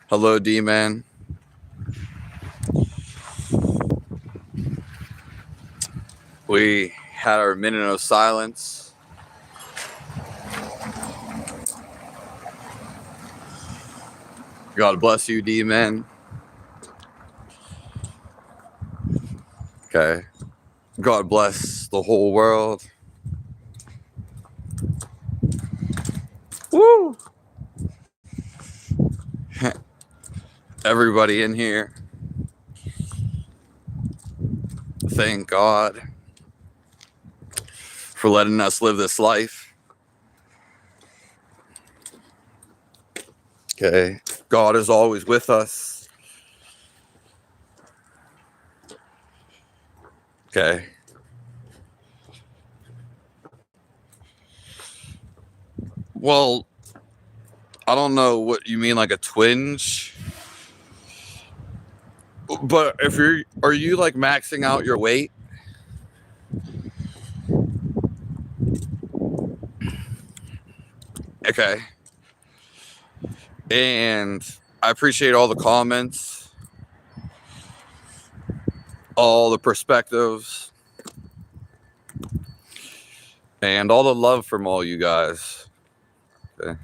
Hello, D-Man. We had our minute of silence. God bless you, D-Man. Okay. God bless the whole world. Woo! Everybody in here. Thank God for letting us live this life. Okay. God is always with us. Okay. Well, I don't know what you mean, like a twinge. But are you like maxing out your weight? Okay. And I appreciate all the comments, all the perspectives, and all the love from all you guys. Okay.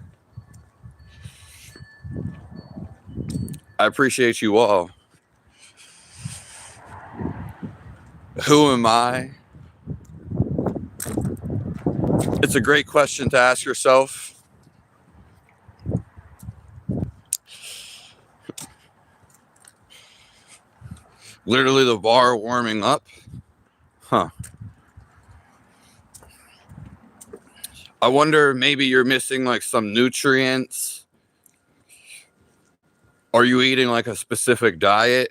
I appreciate you all. Who am I? It's a great question to ask yourself. Literally the bar warming up. Huh. I wonder, maybe you're missing like some nutrients. Are you eating like a specific diet?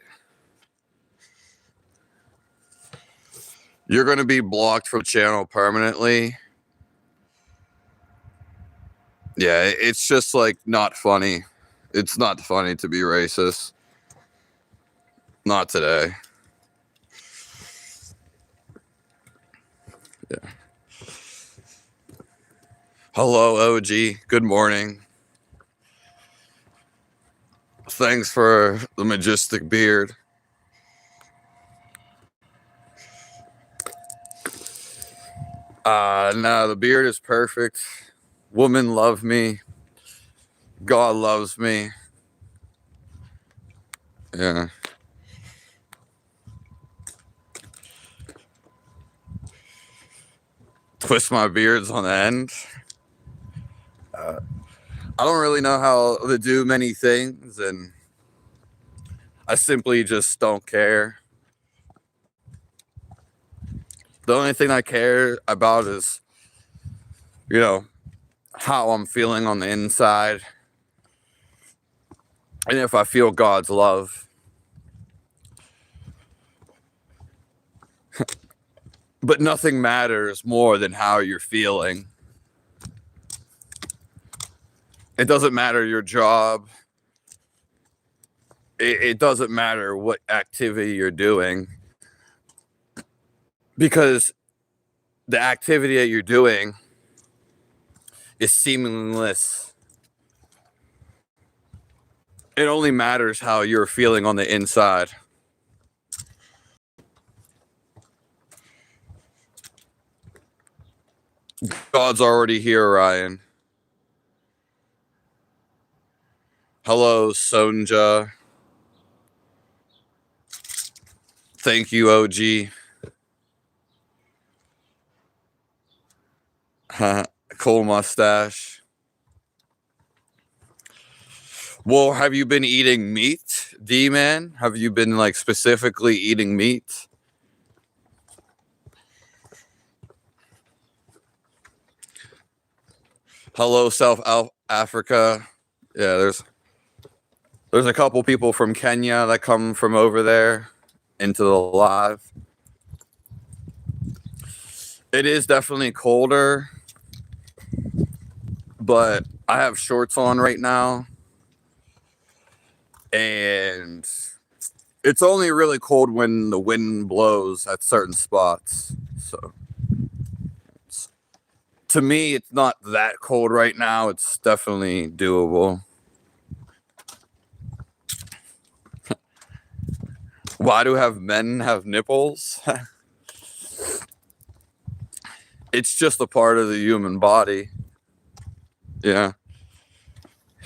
You're going to be blocked from the channel permanently. Yeah, it's just like not funny. It's not funny to be racist. Not today. Yeah. Hello, OG. Good morning. Thanks for the majestic beard. No, the beard is perfect. Women love me. God loves me. Yeah. Twist my beards on the end. I don't really know how to do many things, and I simply just don't care. The only thing I care about is, how I'm feeling on the inside, and if I feel God's love. But nothing matters more than how you're feeling. It doesn't matter your job. It doesn't matter what activity you're doing, because the activity that you're doing is seamless. It only matters how you're feeling on the inside. God's already here, Ryan. Hello, Sonja. Thank you, OG. Cool mustache. Well, have you been eating meat, D-Man? Have you been like specifically eating meat? Hello, South Africa. Yeah, there's a couple people from Kenya that come from over there into the live. It is definitely colder, but I have shorts on right now, and it's only really cold when the wind blows at certain spots. So to me, it's not that cold right now. It's definitely doable. Why do men have nipples? It's just a part of the human body. Yeah.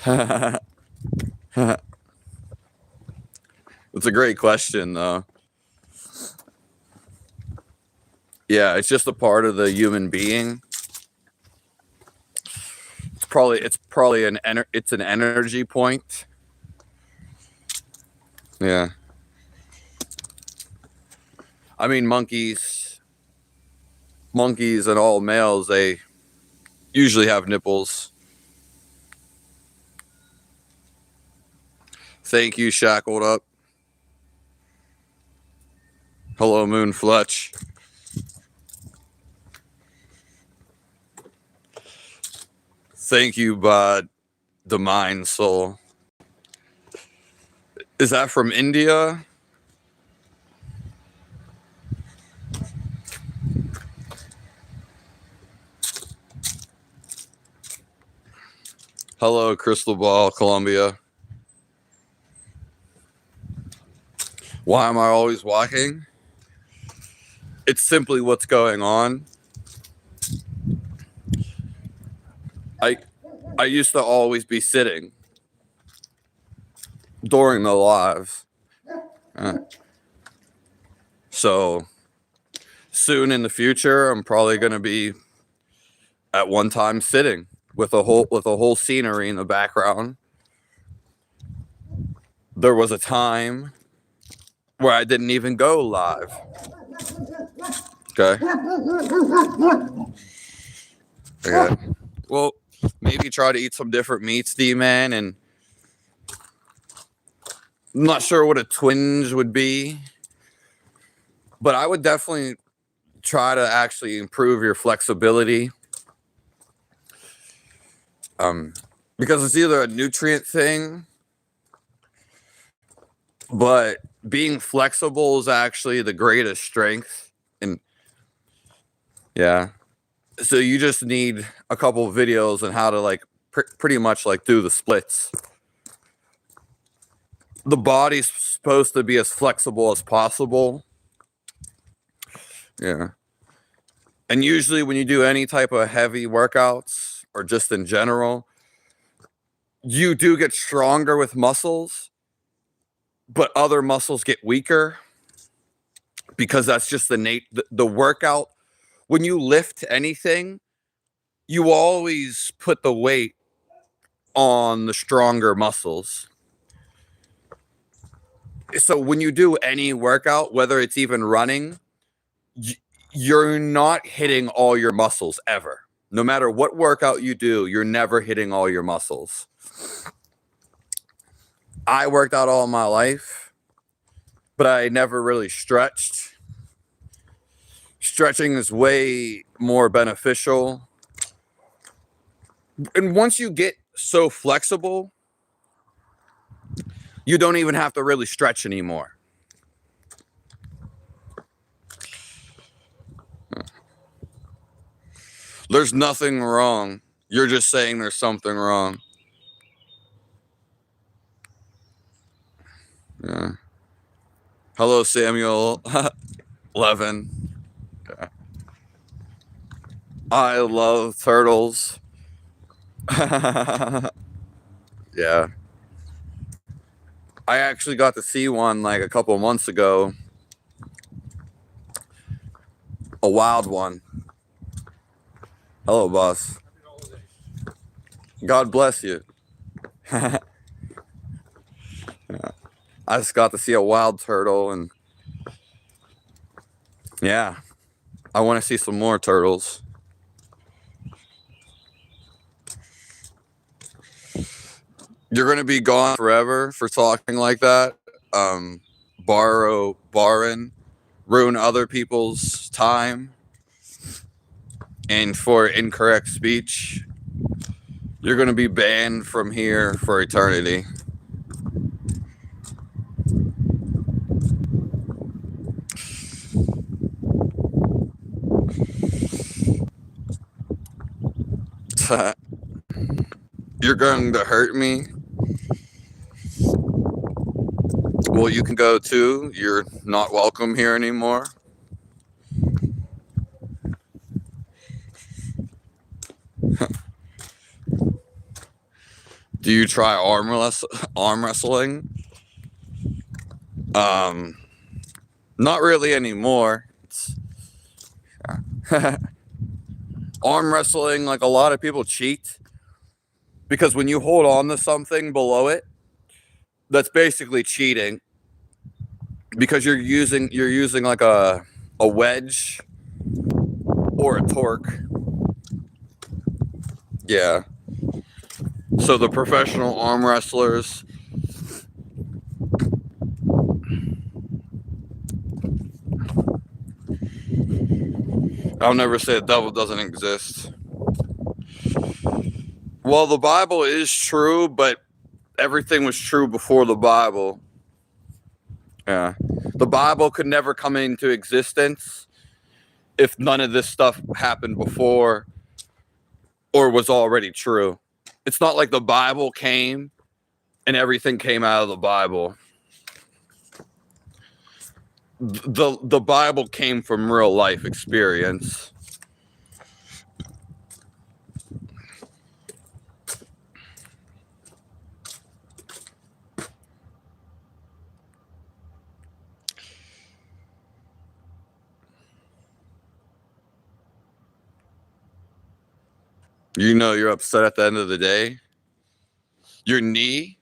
It's a great question, though. Yeah, it's just a part of the human being. It's probably an energy point. Yeah. I mean, monkeys and all males, they usually have nipples. Thank you, Shackled Up. Hello, Moon Fletch. Thank you, Bud. The Mind Soul. Is that from India? Hello, Crystal Ball, Colombia. Why am I always walking? It's simply what's going on. I used to always be sitting during the lives. So soon in the future, I'm probably going to be at one time sitting with a whole scenery in the background. There was a time where I didn't even go live. Okay. Okay. Well, maybe try to eat some different meats, D-Man, and I'm not sure what a twinge would be, but I would definitely try to actually improve your flexibility. Because it's either a nutrient thing, but being flexible is actually the greatest strength. And yeah, so you just need a couple of videos on how to like pretty much like do the splits. The body's supposed to be as flexible as possible. Yeah. And usually when you do any type of heavy workouts or just in general, you do get stronger with muscles, but other muscles get weaker because that's just the workout. When you lift anything, you always put the weight on the stronger muscles. So when you do any workout, whether it's even running, you're not hitting all your muscles ever. No matter what workout you do, you're never hitting all your muscles. I worked out all my life, but I never really stretched. Stretching is way more beneficial. And once you get so flexible, you don't even have to really stretch anymore. There's nothing wrong. You're just saying there's something wrong. Yeah. Hello, Samuel. Levin. Yeah. I love turtles. Yeah. I actually got to see one like a couple of months ago. A wild one. Hello, boss. God bless you. Yeah. I just got to see a wild turtle, and yeah, I want to see some more turtles. You're going to be gone forever for talking like that. Ruin other people's time, and for incorrect speech. You're going to be banned from here for eternity. You're going to hurt me? Well, you can go too. You're not welcome here anymore. Do you try arm wrestling? Not really anymore. Arm wrestling, like a lot of people cheat because when you hold on to something below it, that's basically cheating because you're using like a wedge or a torque. Yeah. So the professional arm wrestlers, I'll never say the devil doesn't exist. Well, the Bible is true, but everything was true before the Bible. Yeah. The Bible could never come into existence if none of this stuff happened before or was already true. It's not like the Bible came and everything came out of the Bible. The Bible came from real life experience. You know you're upset at the end of the day. Your knee.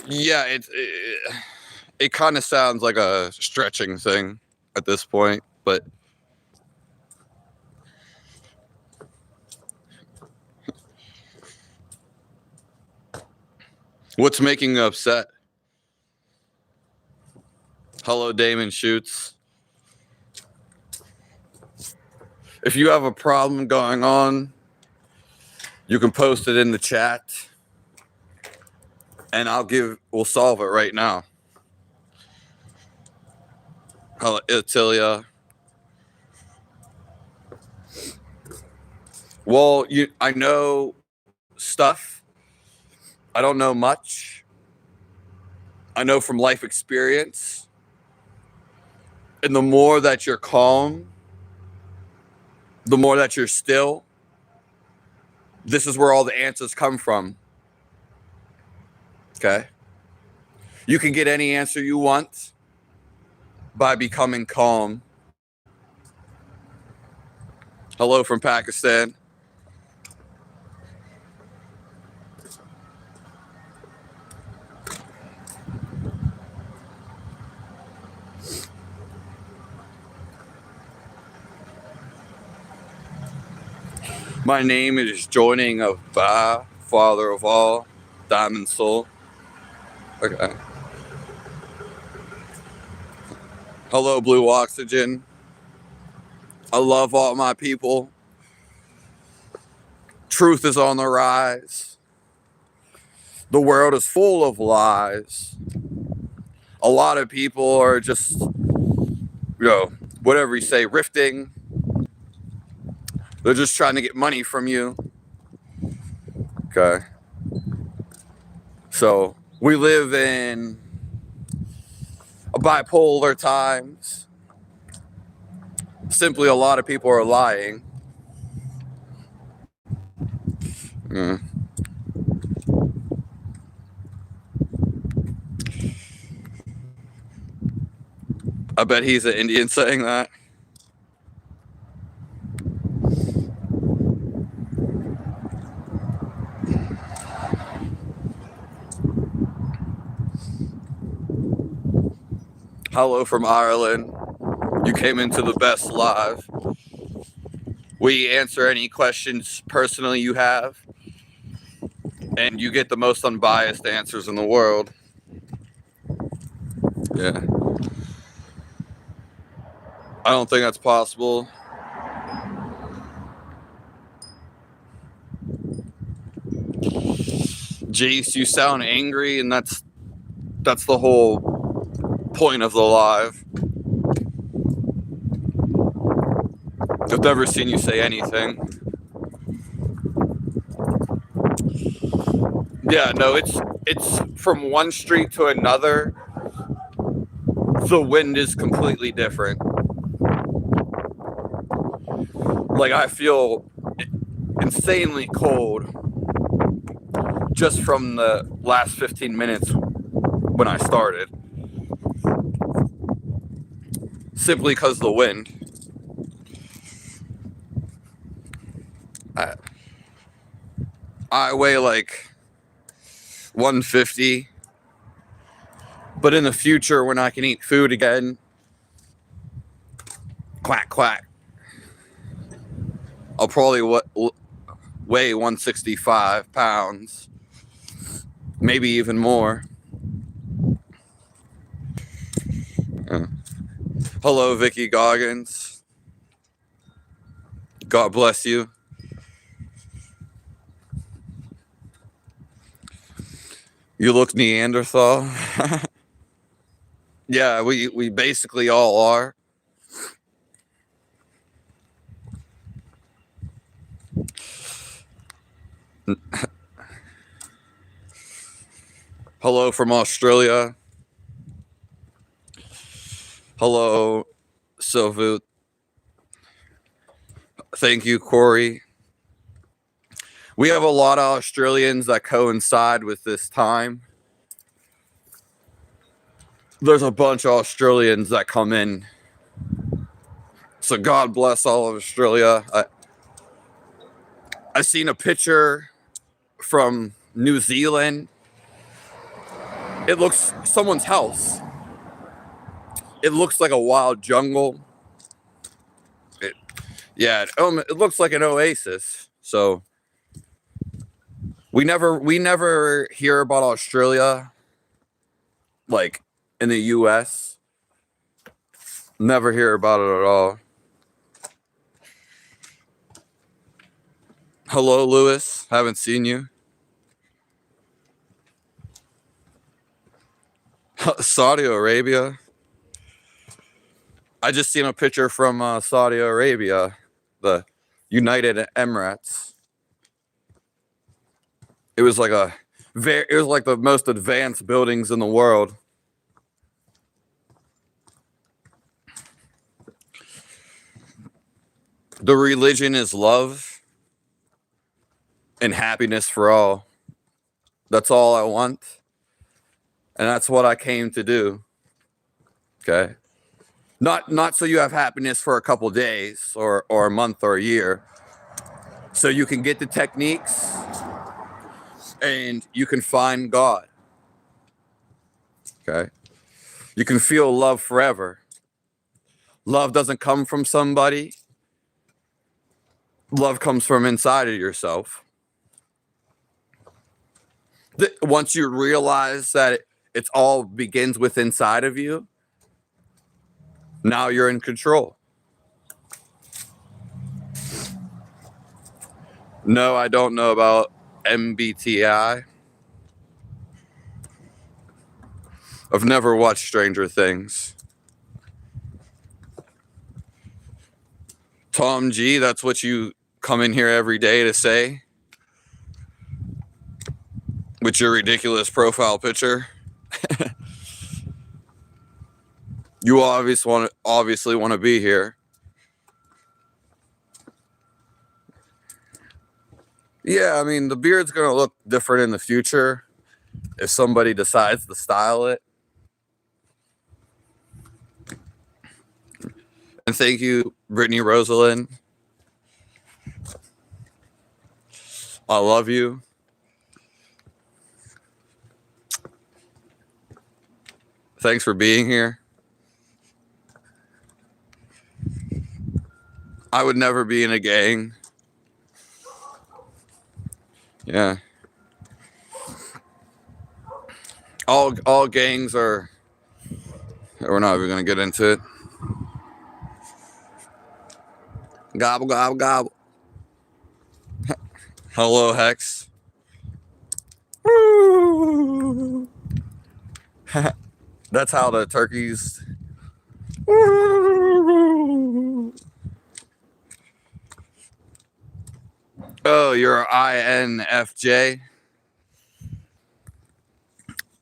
Yeah, it kind of sounds like a stretching thing at this point, but what's making you upset? Hello, Damon Shoots. If you have a problem going on, you can post it in the chat and we'll solve it right now. Hello, Itilia. Well, I know stuff. I don't know much. I know from life experience. And the more that you're calm, the more that you're still, this is where all the answers come from. Okay? You can get any answer you want by becoming calm. Hello from Pakistan. My name is Joining of Ba, Father of All, Diamond Soul. Okay. Hello, Blue Oxygen. I love all my people. Truth is on the rise. The world is full of lies. A lot of people are just, whatever you say, rifting. They're just trying to get money from you. Okay. So we live in bipolar times. Simply, a lot of people are lying. I bet he's an Indian saying that. Hello from Ireland. You came into the best live. We answer any questions personally you have, and you get the most unbiased answers in the world. Yeah. I don't think that's possible. Jace, you sound angry, and that's the whole point of the live. I've never seen you say anything. Yeah, no, it's from one street to another. The wind is completely different. Like, I feel insanely cold just from the last 15 minutes when I started. Simply because of the wind. I weigh like 150. But in the future, when I can eat food again, quack, quack, I'll probably weigh 165 pounds. Maybe even more. Hello, Vicky Goggins. God bless you. You look Neanderthal. Yeah, we basically all are. Hello from Australia. Hello, Silvu. Thank you, Corey. We have a lot of Australians that coincide with this time. There's a bunch of Australians that come in. So God bless all of Australia. I seen a picture from New Zealand. It looks someone's house. It looks like a wild jungle. It looks like an oasis. So we never hear about Australia like in the US. Never hear about it at all. Hello, Lewis. Haven't seen you. Saudi Arabia. I just seen a picture from Saudi Arabia, the United Emirates. It was like the most advanced buildings in the world. The religion is love and happiness for all. That's all I want. And that's what I came to do. Okay. Not so you have happiness for a couple days or a month or a year. So you can get the techniques and you can find God. Okay. You can feel love forever. Love doesn't come from somebody. Love comes from inside of yourself. Once you realize that it all begins with inside of you, now you're in control. No, I don't know about MBTI. I've never watched Stranger Things. Tom G, that's what you come in here every day to say? With your ridiculous profile picture? You obviously want to be here. Yeah, I mean, the beard's going to look different in the future if somebody decides to style it. And thank you, Brittany Rosalind. I love you. Thanks for being here. I would never be in a gang. Yeah. All gangs are... We're not even going to get into it. Gobble, gobble, gobble. Hello, Hex. That's how the turkeys... Oh, you're INFJ?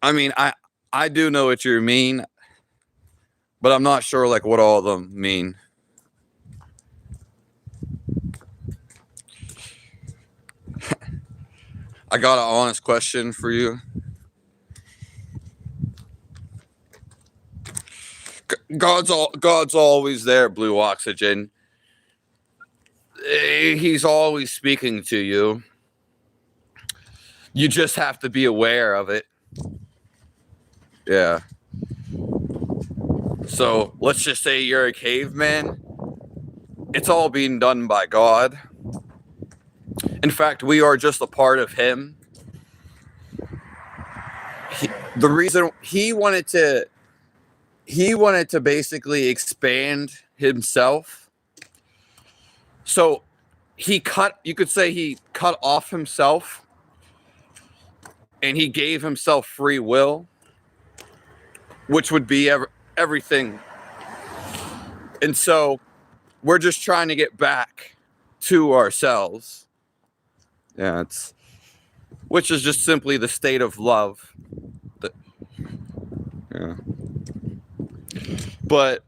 I mean, I do know what you mean, but I'm not sure like what all of them mean. I got an honest question for you. God's always there, Blue Oxygen. He's always speaking to you. You just have to be aware of it. Yeah. So let's just say you're a caveman. It's all being done by God. In fact, we are just a part of him. The reason he wanted to basically expand himself. So you could say he cut off himself and he gave himself free will, which would be everything. And so we're just trying to get back to ourselves. Yeah, which is just simply the state of love. Yeah. But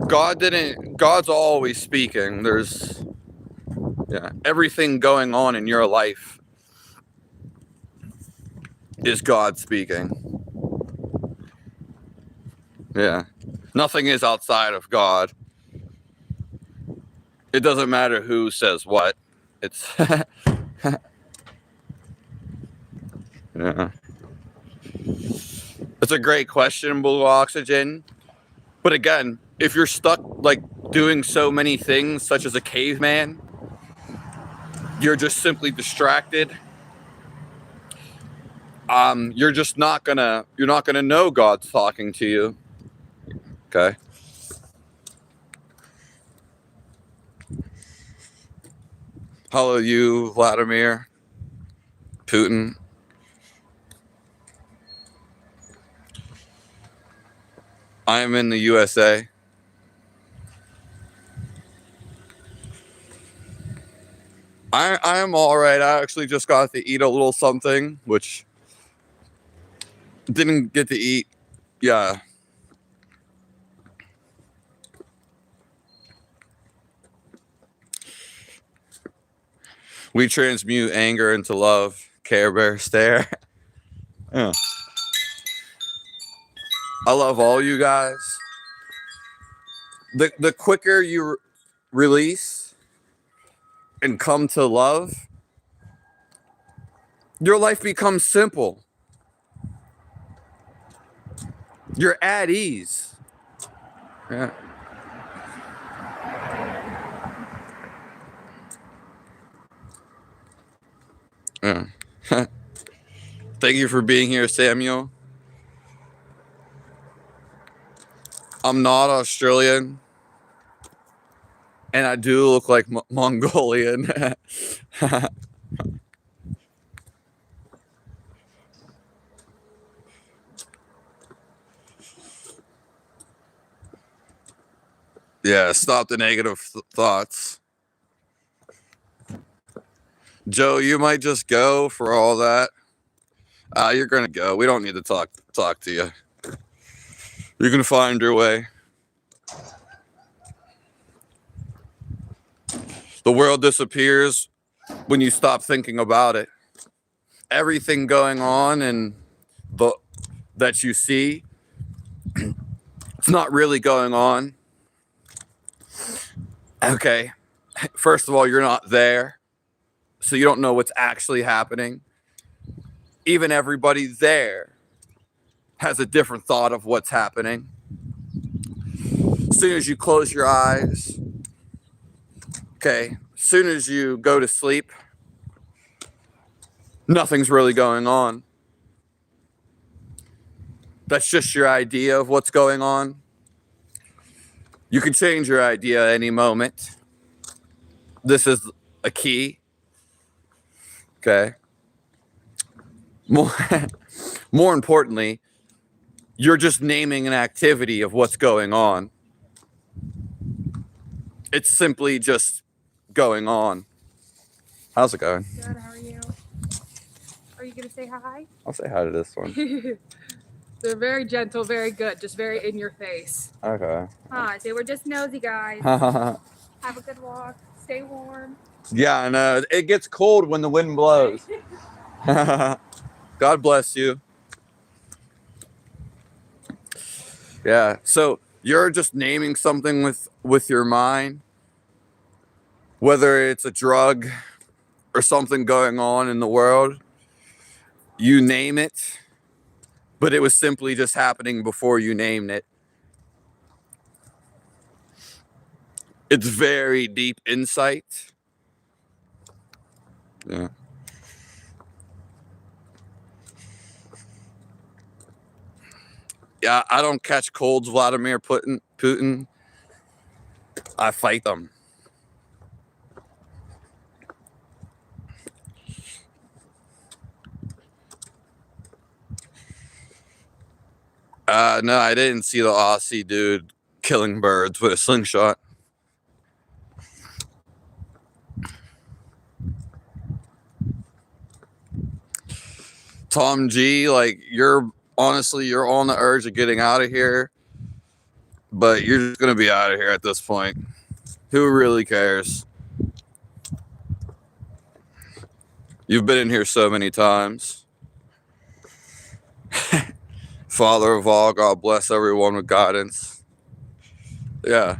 God's always speaking. There's everything going on in your life is God speaking. Yeah. Nothing is outside of God. It doesn't matter who says what. It's yeah. It's a great question, Blue Oxygen. But again, if you're stuck like doing so many things, such as a caveman, you're just simply distracted. You're not gonna know God's talking to you. Okay. Hello, you, Vladimir Putin. I am in the USA. I am all right. I actually just got to eat a little something, which didn't get to eat. Yeah. We transmute anger into love. Care Bear stare. Yeah. I love all you guys. The quicker you release and come to love, your life becomes simple. You're at ease. Yeah. Yeah. Thank you for being here, Samuel. I'm not Australian, and I do look like Mongolian. Yeah, stop the negative thoughts. Joe, you might just go for all that. You're gonna go. We don't need to talk to you. You can find your way. The world disappears when you stop thinking about it. Everything going on and that you see, it's not really going on. Okay. First of all, you're not there, so you don't know what's actually happening. Even everybody there has a different thought of what's happening. As soon as you close your eyes, okay, as soon as you go to sleep, nothing's really going on. That's just your idea of what's going on. You can change your idea any moment. This is a key. Okay. More importantly, you're just naming an activity of what's going on. It's simply just going on. How's it going? Good, how are you? Are you going to say hi? I'll say hi to this one. They're very gentle, very good, just very in your face. Okay. Hi, they were just nosy guys. Have a good walk. Stay warm. Yeah, and it gets cold when the wind blows. God bless you. Yeah, so you're just naming something with your mind, whether it's a drug or something going on in the world. You name it, but it was simply just happening before you named it. It's very deep insight. Yeah. Yeah, I don't catch colds, Vladimir Putin. I fight them. No, I didn't see the Aussie dude killing birds with a slingshot. Tom G, like, you're on the urge of getting out of here, but you're just gonna be out of here at this point. Who really cares? You've been in here so many times. Father of all, God bless everyone with guidance. Yeah.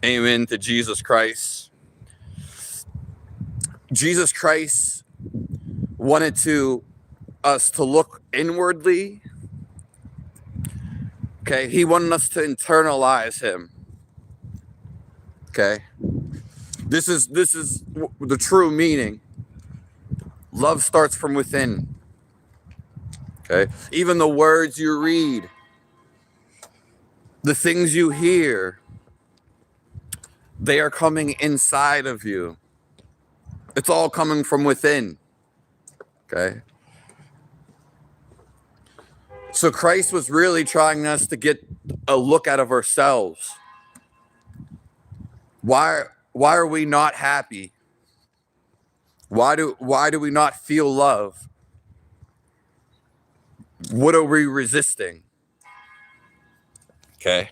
Amen to Jesus Christ. Jesus Christ wanted us to look inwardly. Okay, he wanted us to internalize him. Okay, this is the true meaning. Love starts from within. Okay, even the words you read, the things you hear, they are coming inside of you. It's all coming from within. Okay. So Christ was really trying us to get a look out of ourselves. Why are we not happy? Why do we not feel love? What are we resisting? Okay.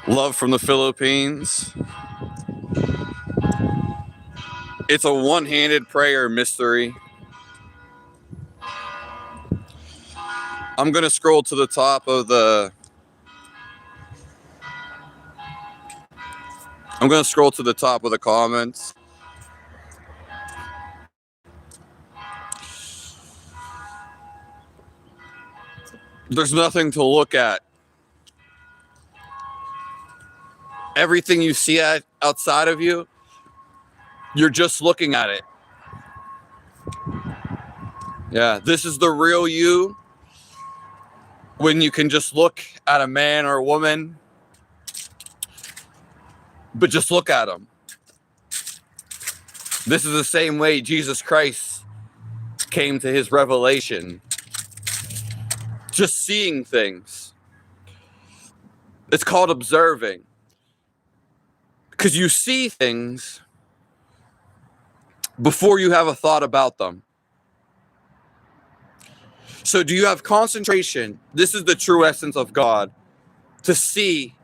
Love from the Philippines. It's a one-handed prayer mystery. I'm going to scroll to the top of the comments. There's nothing to look at. Everything you see outside of you, you're just looking at it. Yeah, this is the real you. When you can just look at a man or a woman, but just look at them. This is the same way Jesus Christ came to his revelation. Just seeing things. It's called observing. Because you see things before you have a thought about them. So do you have concentration? This is the true essence of God. To see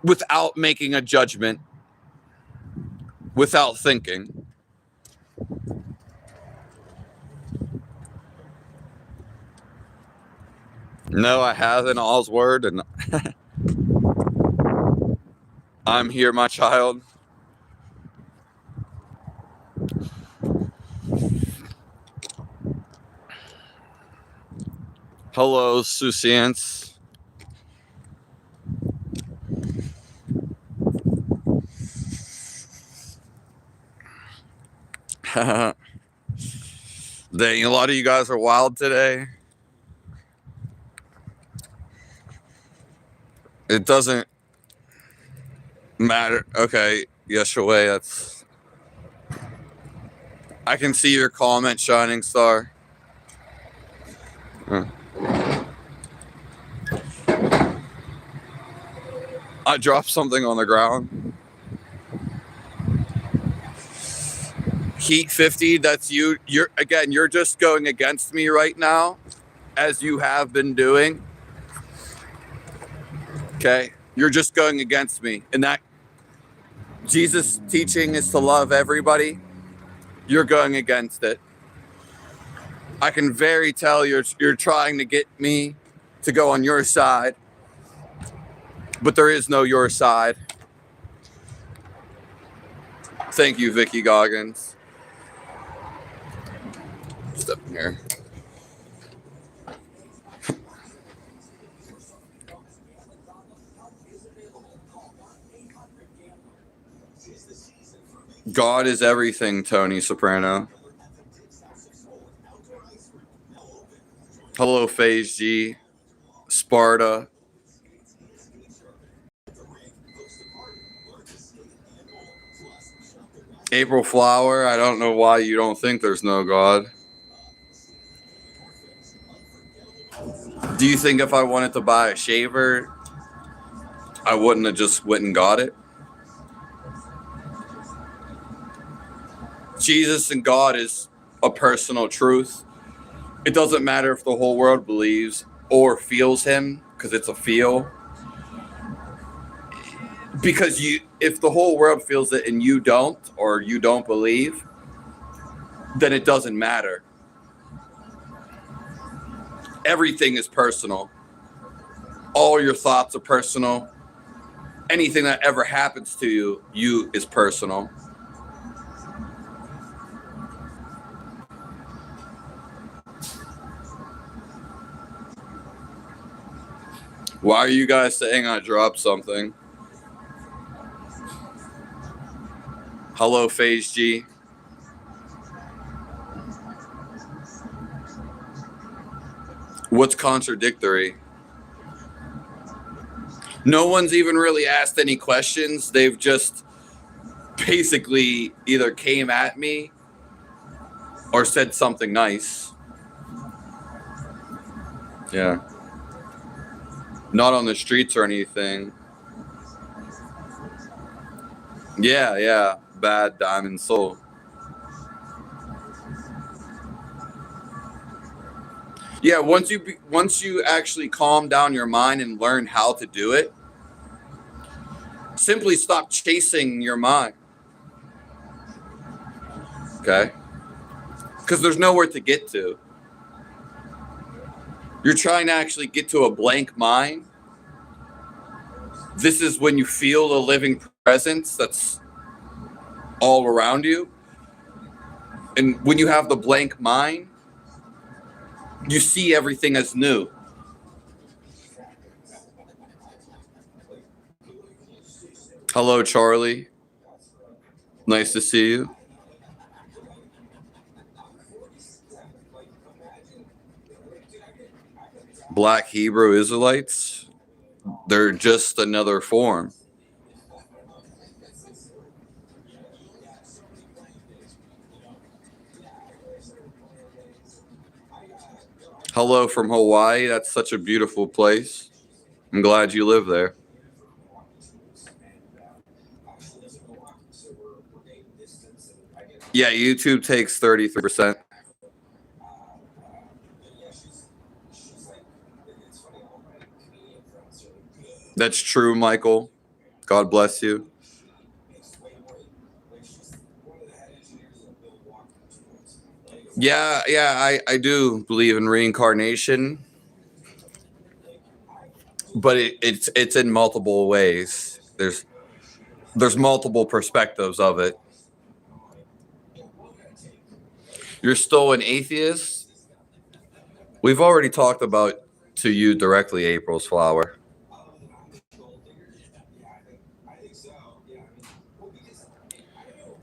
without making a judgment, without thinking. No, I haven't. All's word, and I'm here, my child. Hello, Susiance. Dang, a lot of you guys are wild today. It doesn't matter. Okay, Yeshua, that's... I can see your comment, Shining Star. I dropped something on the ground. Heat 50, that's you. You're just going against me right now, as you have been doing. Okay? You're just going against me. And that Jesus' teaching is to love everybody. You're going against it. I can very tell you're trying to get me to go on your side, but there is no your side. Thank you, Vicky Goggins. Step in here. God is everything, Tony Soprano. Hello, Phase G. Sparta. April Flower, I don't know why you don't think there's no God. Do you think if I wanted to buy a shaver, I wouldn't have just went and got it? Jesus and God is a personal truth. It doesn't matter if the whole world believes or feels him, because it's a feel. Because if the whole world feels it and you don't, or you don't believe, then it doesn't matter. Everything is personal. All your thoughts are personal. Anything that ever happens to you is personal. Why are you guys saying I dropped something? Hello, Phase G. What's contradictory? No one's even really asked any questions. They've just basically either came at me or said something nice. Yeah. Not on the streets or anything. Yeah. Bad Diamond Soul. Yeah, once you actually calm down your mind and learn how to do it, simply stop chasing your mind. Okay? Because there's nowhere to get to. You're trying to actually get to a blank mind. This is when you feel the living presence that's all around you. And when you have the blank mind, you see everything as new. Hello, Charlie. Nice to see you. Black Hebrew Israelites, they're just another form. Hello from Hawaii. That's such a beautiful place. I'm glad you live there. Yeah, YouTube takes 33%. That's true, Michael. God bless you. Yeah, I do believe in reincarnation, but it's in multiple ways. There's multiple perspectives of it. You're still an atheist? We've already talked about to you directly, April's Flower.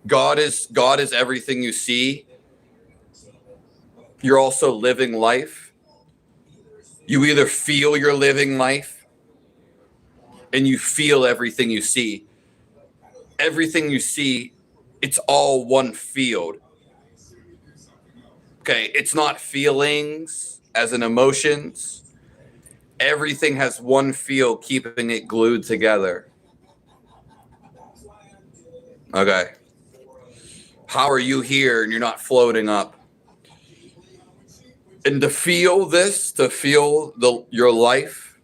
God is everything you see. You're also living life. You either feel you're living life and you feel everything you see. Everything you see, it's all one field. Okay, it's not feelings as in emotions. Everything has one field keeping it glued together. Okay. How are you here and you're not floating up? And to feel this, to feel your life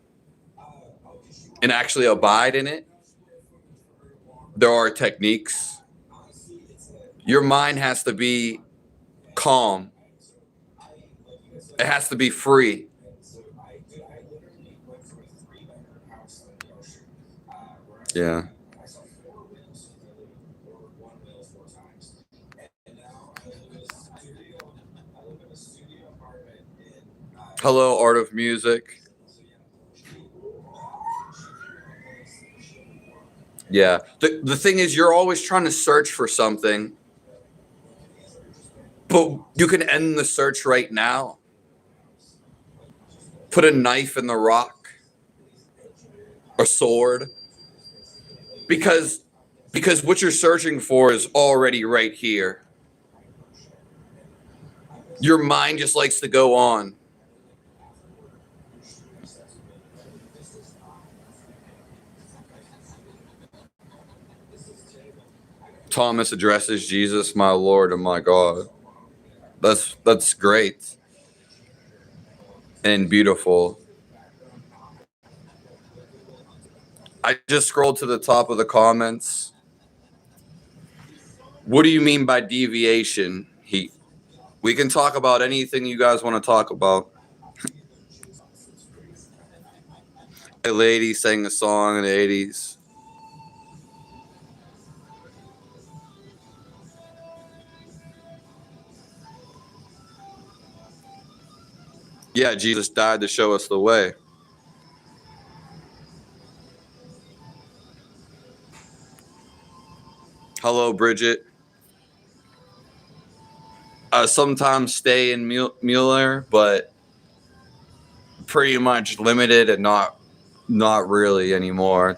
and actually abide in it, there are techniques. Your mind has to be calm. It has to be free. Yeah. Hello, Art of Music. Yeah. The thing is, you're always trying to search for something, but you can end the search right now. Put a knife in the rock, a sword, because what you're searching for is already right here. Your mind just likes to go on. Thomas addresses Jesus, my Lord and my God. That's great and beautiful. I just scrolled to the top of the comments. What do you mean by deviation? We can talk about anything you guys want to talk about. A lady sang a song in the 80s. Yeah, Jesus died to show us the way. Hello, Bridget. I sometimes stay in Mueller, but pretty much limited and not really anymore.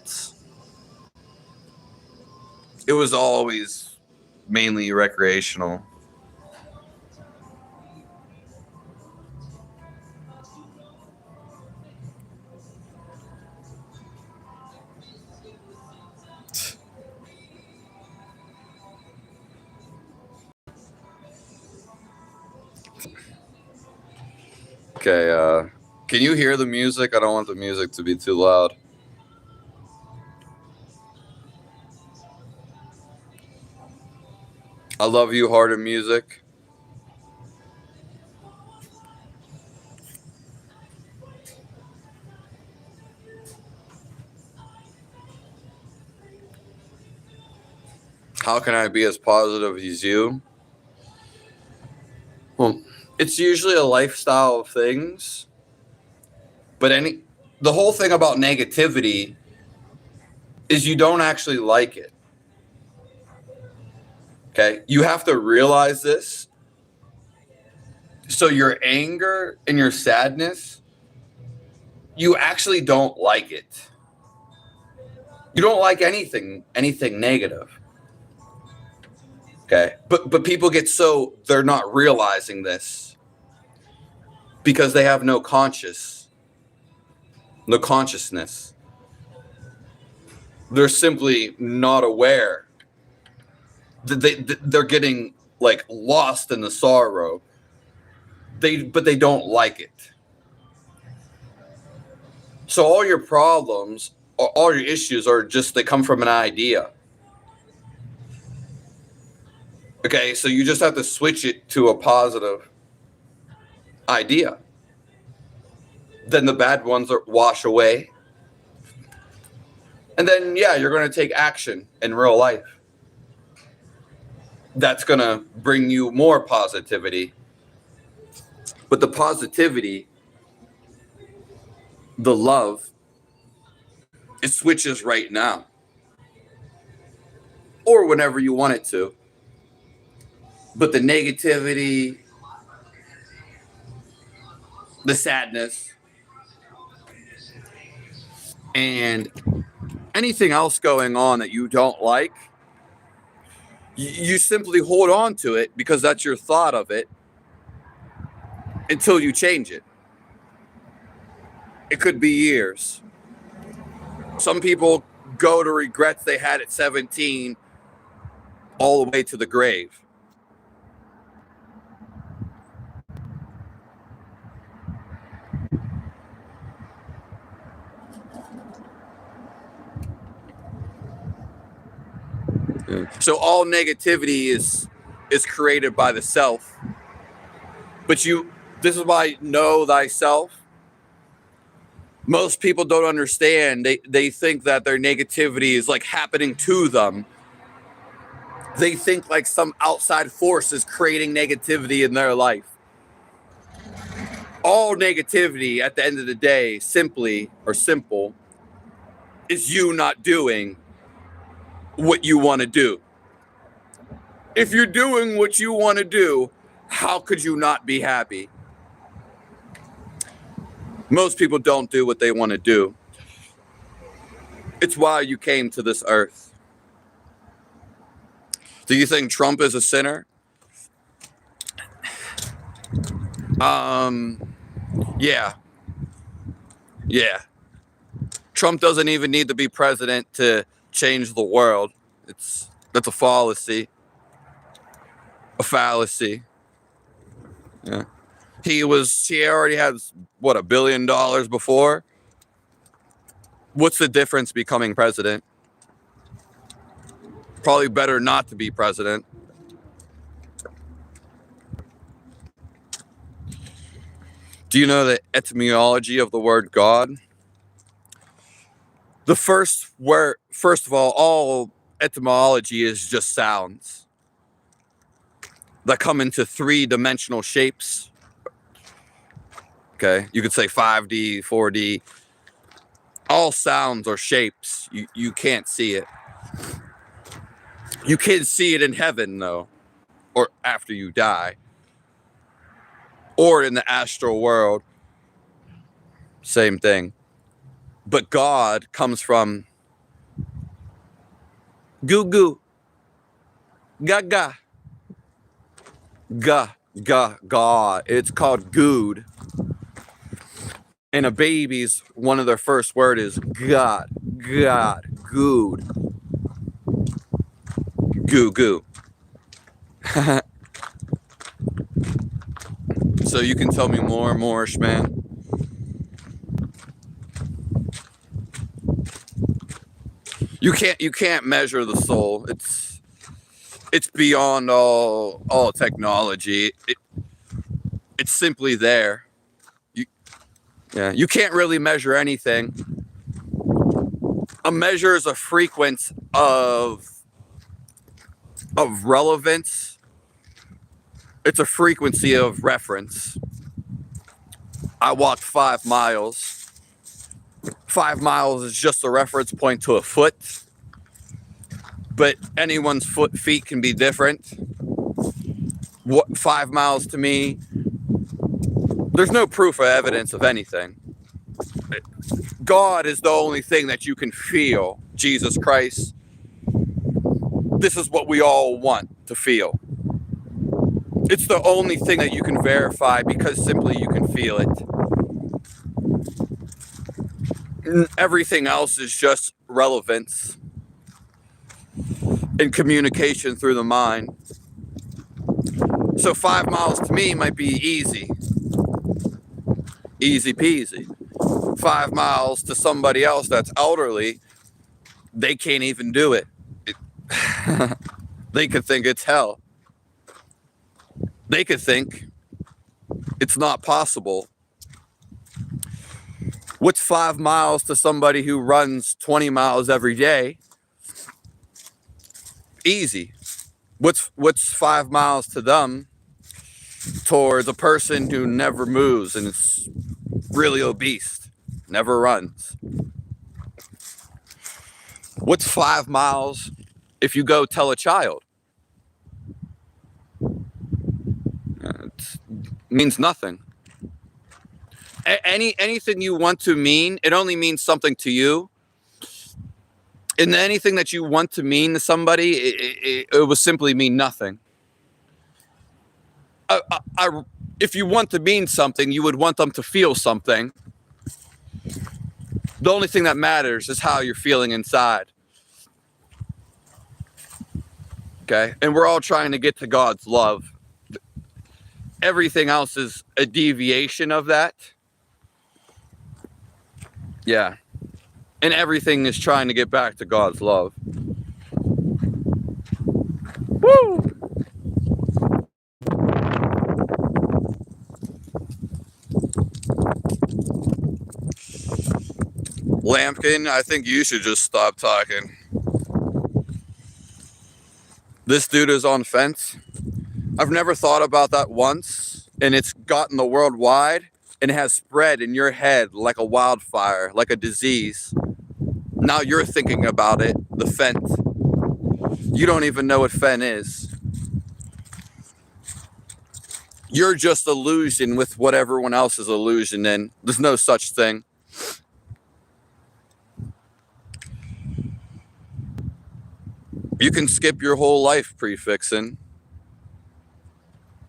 It was always mainly recreational. Okay, can you hear the music? I don't want the music to be too loud. I love you, Heart of Music. How can I be as positive as you? Well, it's usually a lifestyle of things, but the whole thing about negativity is you don't actually like it. Okay? You have to realize this. So your anger and your sadness, you actually don't like it. You don't like anything negative. Okay? But people get they're not realizing this because they have no consciousness. They're simply not aware. They're getting like lost in the sorrow. But they don't like it. So all your problems, all your issues are just they come from an idea. Okay, so you just have to switch it to a positive idea. Then the bad ones wash away. And then, yeah, you're going to take action in real life. That's going to bring you more positivity. But the positivity, the love, it switches right now. Or whenever you want it to. But the negativity, the sadness, and anything else going on that you don't like, you simply hold on to it because that's your thought of it until you change it. It could be years. Some people go to regrets they had at 17 all the way to the grave. So all negativity is created by the self. But this is why know thyself. Most people don't understand. They think that their negativity is like happening to them. They think like some outside force is creating negativity in their life. All negativity at the end of the day, simple, is you not doing what you want to do. If you're doing what you want to do, how could you not be happy? Most people don't do what they want to do. It's why you came to this earth. Do you think Trump is a sinner? Yeah. Trump doesn't even need to be president to change the world. That's a fallacy. A fallacy. Yeah. He already has $1 billion before. What's the difference becoming president? Probably better not to be president. Do you know the etymology of the word God? The first of all etymology is just sounds that come into 3-dimensional shapes. Okay, you could say 5D, 4D. All sounds are shapes. You can't see it. You can see it in heaven, though, or after you die, or in the astral world. Same thing. But God comes from goo goo, gaga, God. It's called good. And a baby's one of their first word is God, good, goo goo. So you can tell me more, man. You can't measure the soul. It's beyond all technology. It's simply there. You can't really measure anything. A measure is a frequency of relevance. It's a frequency of reference. I walked 5 miles. 5 miles is just a reference point to a foot. But anyone's feet can be different. 5 miles to me, there's no proof or evidence of anything. God is the only thing that you can feel. Jesus Christ. This is what we all want to feel. It's the only thing that you can verify because simply you can feel it. Everything else is just relevance and communication through the mind. So 5 miles to me might be easy. Easy peasy. 5 miles to somebody else that's elderly, they can't even do it. They could think it's hell. They could think it's not possible. What's 5 miles to somebody who runs 20 miles every day? Easy. What's 5 miles to them towards a person who never moves and is really obese, never runs? What's 5 miles if you go tell a child? It means nothing. Anything you want to mean, it only means something to you. And anything that you want to mean to somebody, it will simply mean nothing. If you want to mean something, you would want them to feel something. The only thing that matters is how you're feeling inside. Okay? And we're all trying to get to God's love. Everything else is a deviation of that. Yeah. And everything is trying to get back to God's love. Woo! Lampkin, I think you should just stop talking. This dude is on fence. I've never thought about that once, and it's gotten the world wide and it has spread in your head like a wildfire, like a disease. Now you're thinking about it, the fent. You don't even know what fen is. You're just illusion with what everyone else is illusion in. There's no such thing. You can skip your whole life prefixing.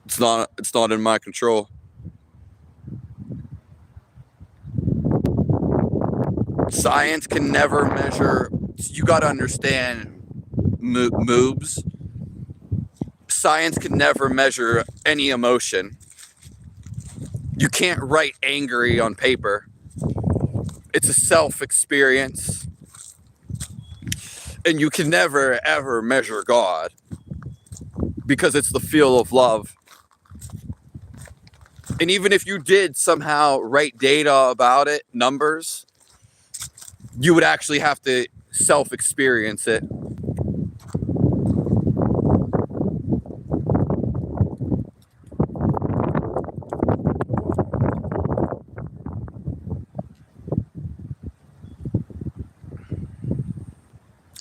It's not in my control. Science can never measure. You got to understand, moobs. Science can never measure any emotion. You can't write angry on paper. It's a self-experience. And you can never, ever measure God because it's the feel of love. And even if you did somehow write data about it, numbers, you would actually have to self-experience it.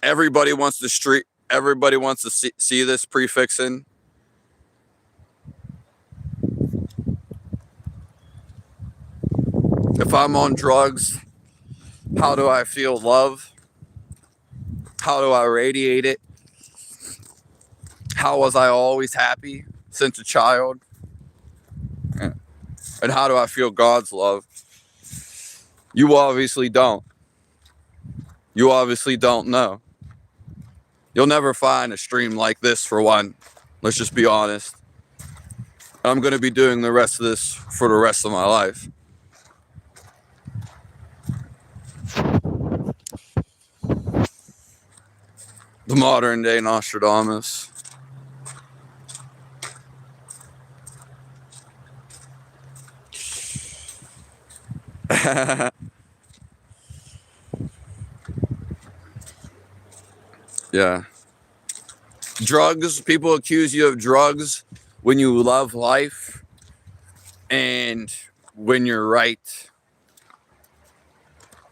Everybody wants to see this prefixing. If I'm on drugs, how do I feel love? How do I radiate it? How was I always happy since a child? And how do I feel God's love? You obviously don't. You obviously don't know. You'll never find a stream like this, for one. Let's just be honest. I'm going to be doing the rest of this for the rest of my life. The modern day Nostradamus. Yeah. Drugs, people accuse you of drugs when you love life and when you're right,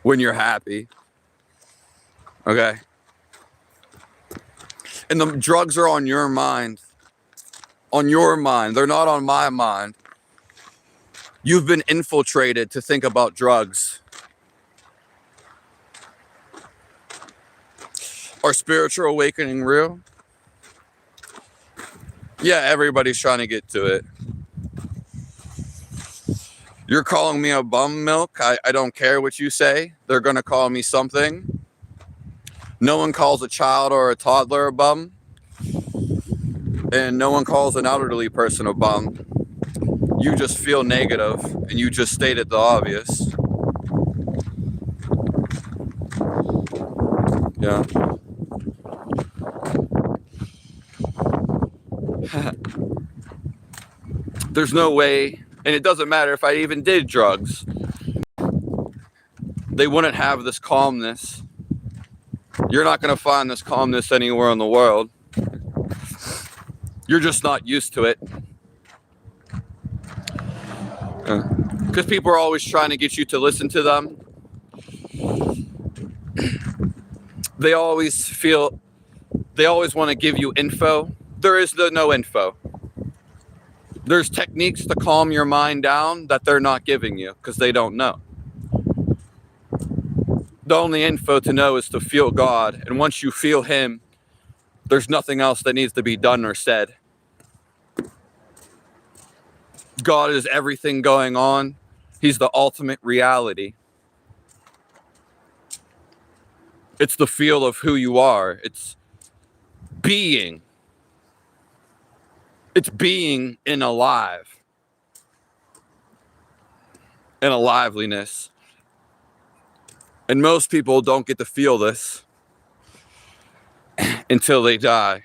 when you're happy. Okay? And the drugs are on your mind. On your mind. They're not on my mind. You've been infiltrated to think about drugs. Are spiritual awakening real? Yeah, everybody's trying to get to it. You're calling me a bum milk? I don't care what you say. They're going to call me something. No one calls a child or a toddler a bum. And no one calls an elderly person a bum. You just feel negative and you just stated the obvious. Yeah. There's no way, and it doesn't matter if I even did drugs, they wouldn't have this calmness. You're not going to find this calmness anywhere in the world. You're just not used to it. Because people are always trying to get you to listen to them. They always want to give you info. There is no info. There's techniques to calm your mind down that they're not giving you because they don't know. The only info to know is to feel God. And once you feel Him, there's nothing else that needs to be done or said. God is everything going on. He's the ultimate reality. It's the feel of who you are. It's being. It's being in alive. And a liveliness. And most people don't get to feel this until they die.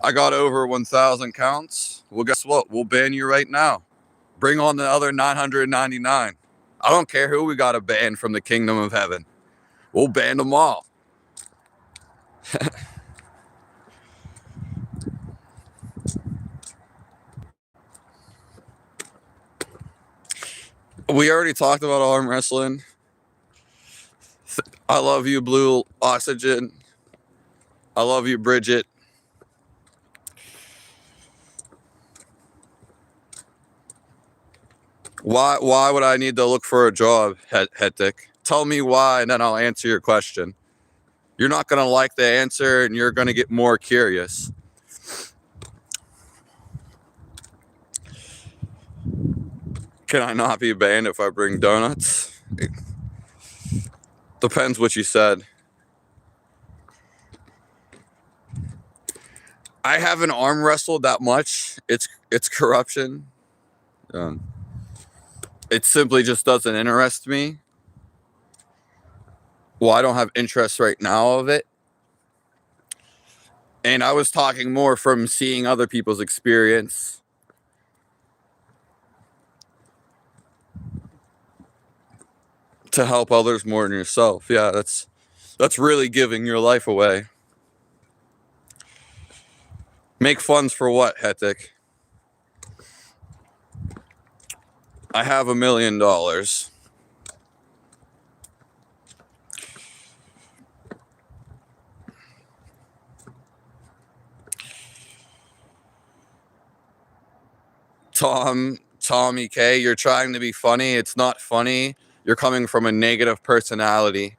I got over 1,000 counts. Well, guess what? We'll ban you right now. Bring on the other 999. I don't care who we got to ban from the kingdom of heaven. We'll ban them all. We already talked about arm wrestling. I love you, Blue Oxygen. I love you, Bridget. Why would I need to look for a job, Hetik? Tell me why, and then I'll answer your question. You're not going to like the answer, and you're going to get more curious. Can I not be banned if I bring donuts? Depends what you said. I haven't arm wrestled that much. It's corruption. It simply just doesn't interest me. Well, I don't have interest right now of it. And I was talking more from seeing other people's experience. To help others more than yourself. Yeah, that's really giving your life away. Make funds for what, Hetik? I have $1 million. Tommy K, you're trying to be funny. It's not funny. You're coming from a negative personality.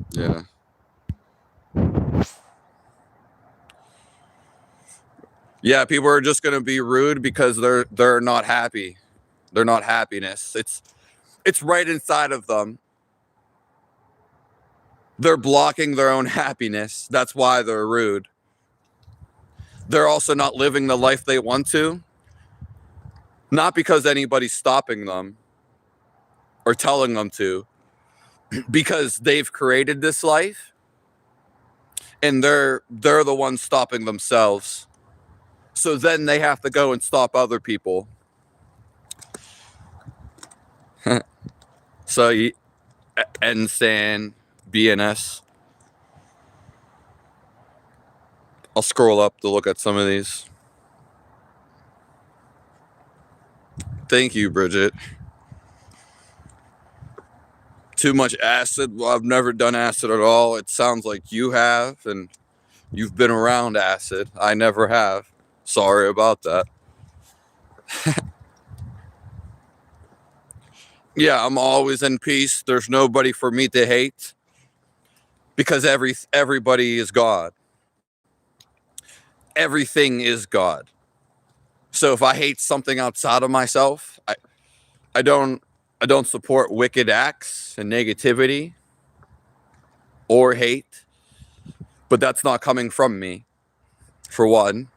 Yeah. Yeah, people are just gonna be rude because they're not happy. They're not happiness. It's right inside of them. They're blocking their own happiness. That's why they're rude. They're also not living the life they want to. Not because anybody's stopping them or telling them to, because they've created this life and they're the ones stopping themselves. So then they have to go and stop other people. So NSAN, BNS. I'll scroll up to look at some of these. Thank you, Bridget. Too much acid? Well, I've never done acid at all. It sounds like you have, and you've been around acid. I never have. Sorry about that. Yeah, I'm always in peace. There's nobody for me to hate because everybody is God. Everything is God. So if I hate something outside of myself, I don't support wicked acts and negativity or hate, but that's not coming from me, for one.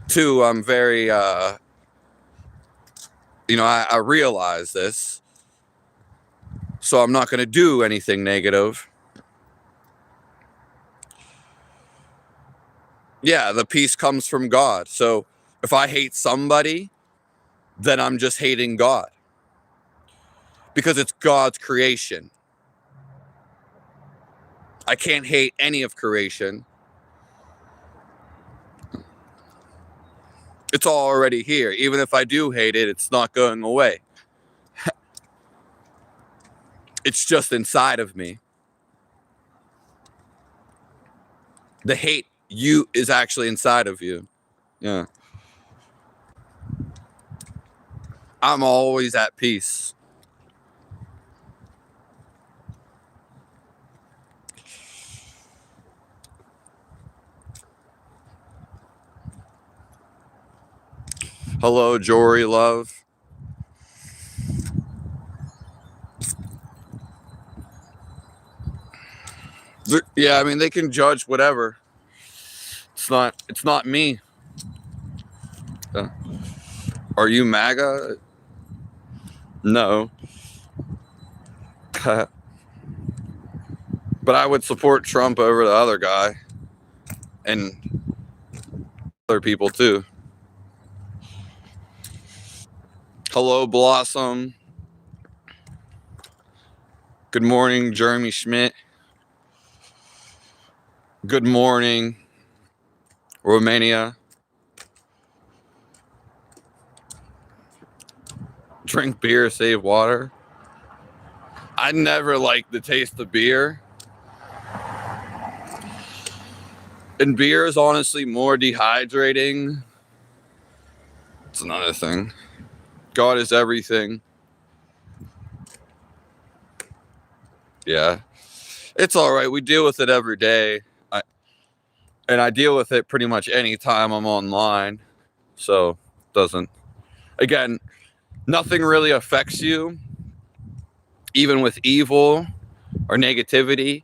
Two, I'm very, I realize this, so I'm not going to do anything negative. Yeah, the peace comes from God. So if I hate somebody, then I'm just hating God because it's God's creation. I can't hate any of creation. It's all already here. Even if I do hate it, it's not going away. It's just inside of me. The hate is actually inside of you. Yeah. I'm always at peace. Hello, Jory Love. Yeah, I mean, they can judge whatever. It's not me. Are you MAGA? No. But I would support Trump over the other guy. And other people too. Hello, Blossom. Good morning, Jeremy Schmidt. Good morning, Romania. Drink beer, save water. I never liked the taste of beer. And beer is honestly more dehydrating. It's another thing. God is everything. Yeah. It's all right. We deal with it every day. I deal with it pretty much any time I'm online. So, again, nothing really affects you, even with evil or negativity.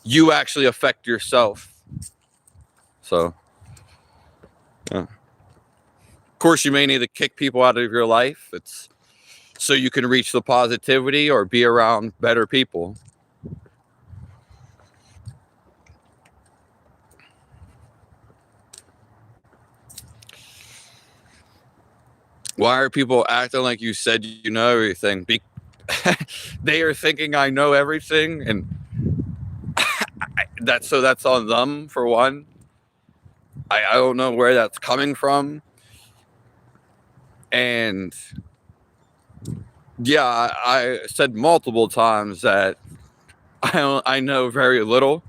You actually affect yourself. So, yeah. Of course, you may need to kick people out of your life. It's so you can reach the positivity or be around better people. Why are people acting like you said you know everything? They are thinking I know everything, and that's on them for one. I don't know where that's coming from. And yeah, I said multiple times that I know very little.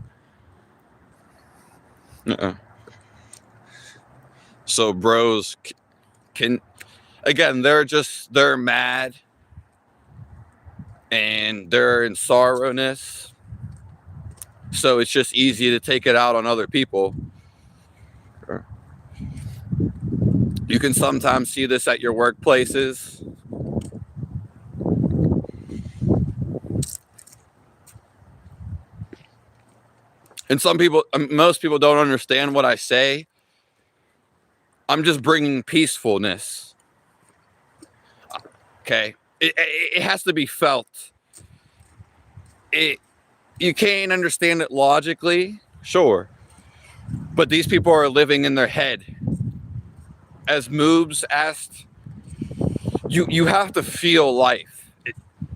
So bros can, again, they're mad and they're in sorrowness. So it's just easy to take it out on other people. You can sometimes see this at your workplaces. And most people don't understand what I say. I'm just bringing peacefulness. Okay. It has to be felt. You can't understand it logically, sure. But these people are living in their head. As Moobs asked, you have to feel life.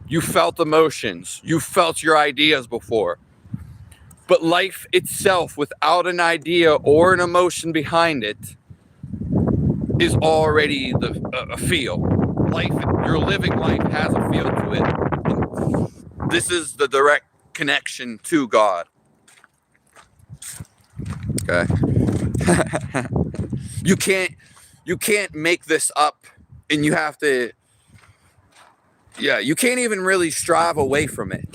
You felt emotions. You felt your ideas before. But life itself, without an idea or an emotion behind it, is already a feel. Life, your living life has a feel to it. And this is the direct connection to God. Okay. You can't make this up, and you have to. Yeah, you can't even really strive away from it.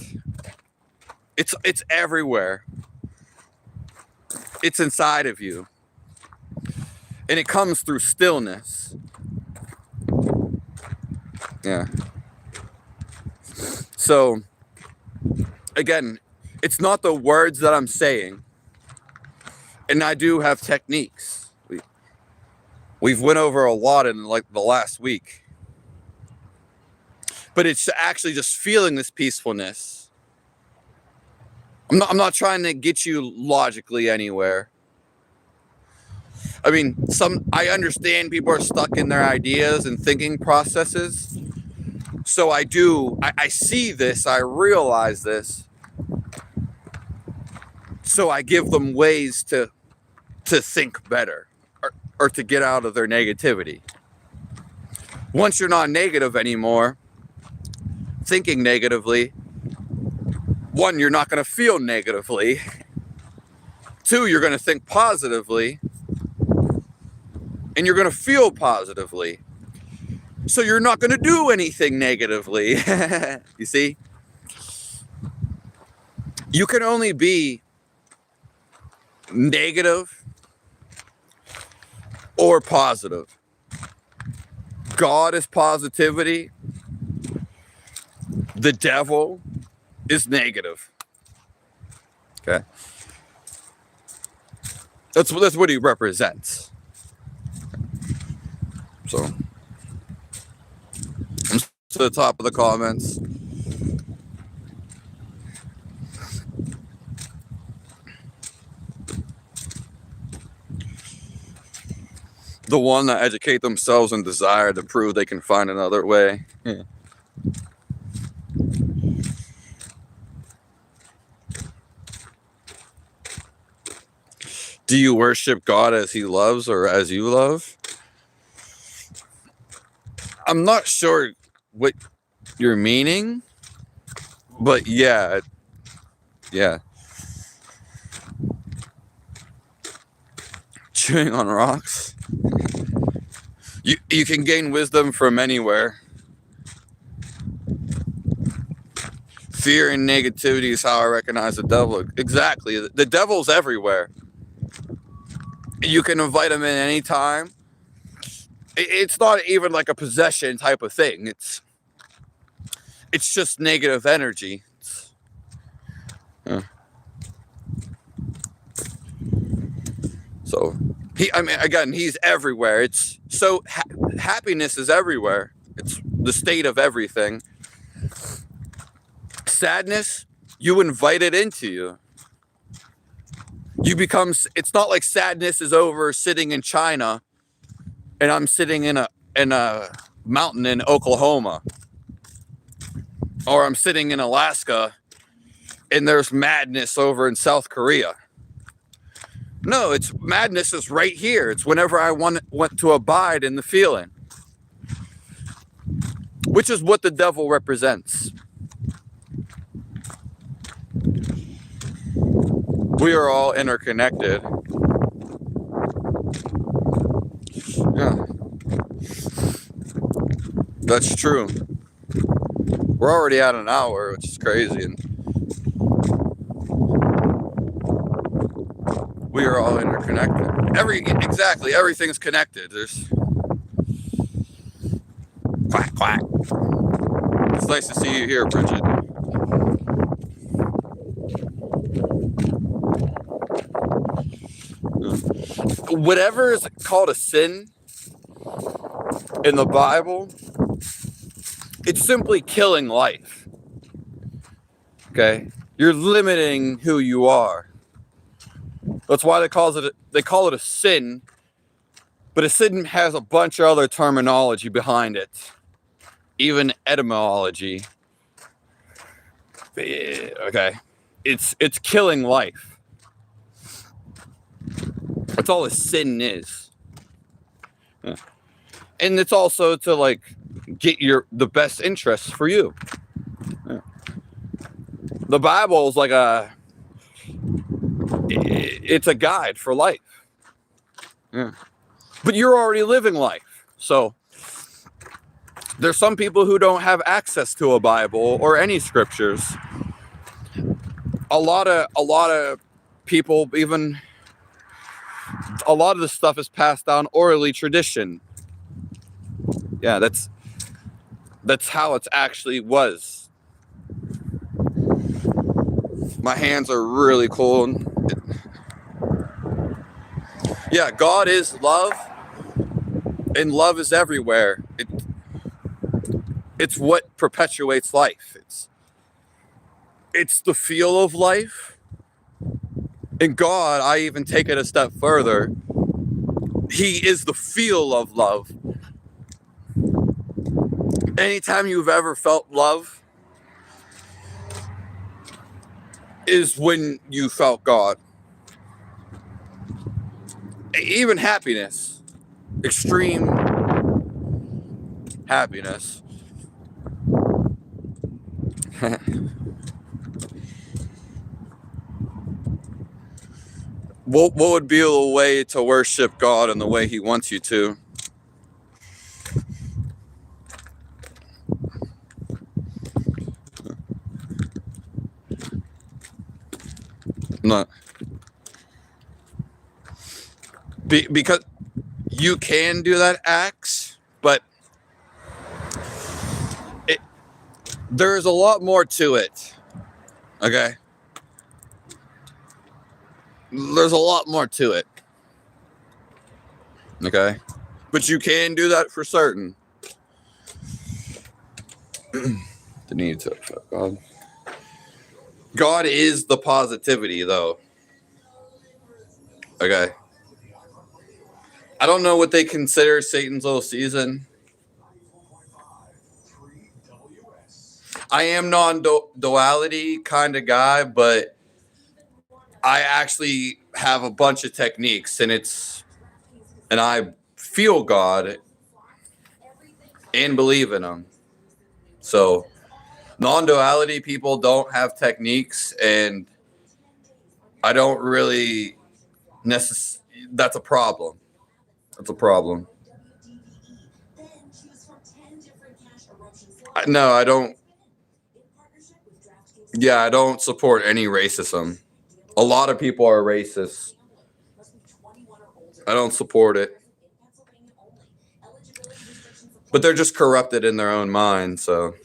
It's everywhere. It's inside of you. And it comes through stillness. Yeah. So, again, it's not the words that I'm saying. And I do have techniques. We've went over a lot in like the last week. But it's actually just feeling this peacefulness. I'm not trying to get you logically anywhere. I mean, I understand people are stuck in their ideas and thinking processes. So I see this, I realize this. So I give them ways to think better or to get out of their negativity. Once you're not negative anymore, thinking negatively, one, you're not going to feel negatively. Two, you're going to think positively. And you're going to feel positively. So you're not going to do anything negatively. You see? You can only be negative or positive. God is positivity. The devil is negative. Okay. That's what he represents. So, to the top of the comments. The one that educate themselves and desire to prove they can find another way. Yeah. Do you worship God as he loves or as you love? I'm not sure what you're meaning, but yeah. Chewing on rocks. You can gain wisdom from anywhere. Fear and negativity is how I recognize the devil. Exactly. The devil's everywhere. You can invite him in anytime. It's not even like a possession type of thing. It's just negative energy. So he's everywhere. It's so happiness is everywhere. It's the state of everything. Sadness, you invite it into you. It's not like sadness is over sitting in China and I'm sitting in a mountain in Oklahoma, or I'm sitting in Alaska and there's madness over in South Korea. No, madness is right here. It's whenever I want to abide in the feeling, which is what the devil represents. We are all interconnected. Yeah, that's true. We're already at an hour, which is crazy. And we are all interconnected. Exactly, everything's connected. There's quack, quack. It's nice to see you here, Bridget. Whatever is called a sin in the Bible, it's simply killing life. Okay? You're limiting who you are. That's why they call it a sin, but a sin has a bunch of other terminology behind it, even etymology. Okay, it's killing life. That's all a sin is. Yeah. And it's also to like get the best interests for you. Yeah. The Bible is like it's a guide for life. Yeah. But you're already living life. So there's some people who don't have access to a Bible or any scriptures. A lot of people, even a lot of the stuff is passed down orally tradition. Yeah, that's how it actually was. My hands are really cold. Yeah, God is love, and love is everywhere. It's what perpetuates life. It's the feel of life. And God, I even take it a step further. He is the feel of love. Anytime you've ever felt love is when you felt God. Even happiness, extreme happiness. What would be a way to worship God in the way he wants you to? No. Because you can do that acts, but There's a lot more to it. Okay? There's a lot more to it. Okay? But you can do that for certain. The need to God. God is the positivity, though. Okay? I don't know what they consider Satan's little season. I am non-duality kind of guy, but I actually have a bunch of techniques, and I feel God and believe in Him. So non-duality people don't have techniques, and I don't really that's a problem. That's a problem. No, I don't. Yeah, I don't support any racism. A lot of people are racist. I don't support it. But they're just corrupted in their own mind, so.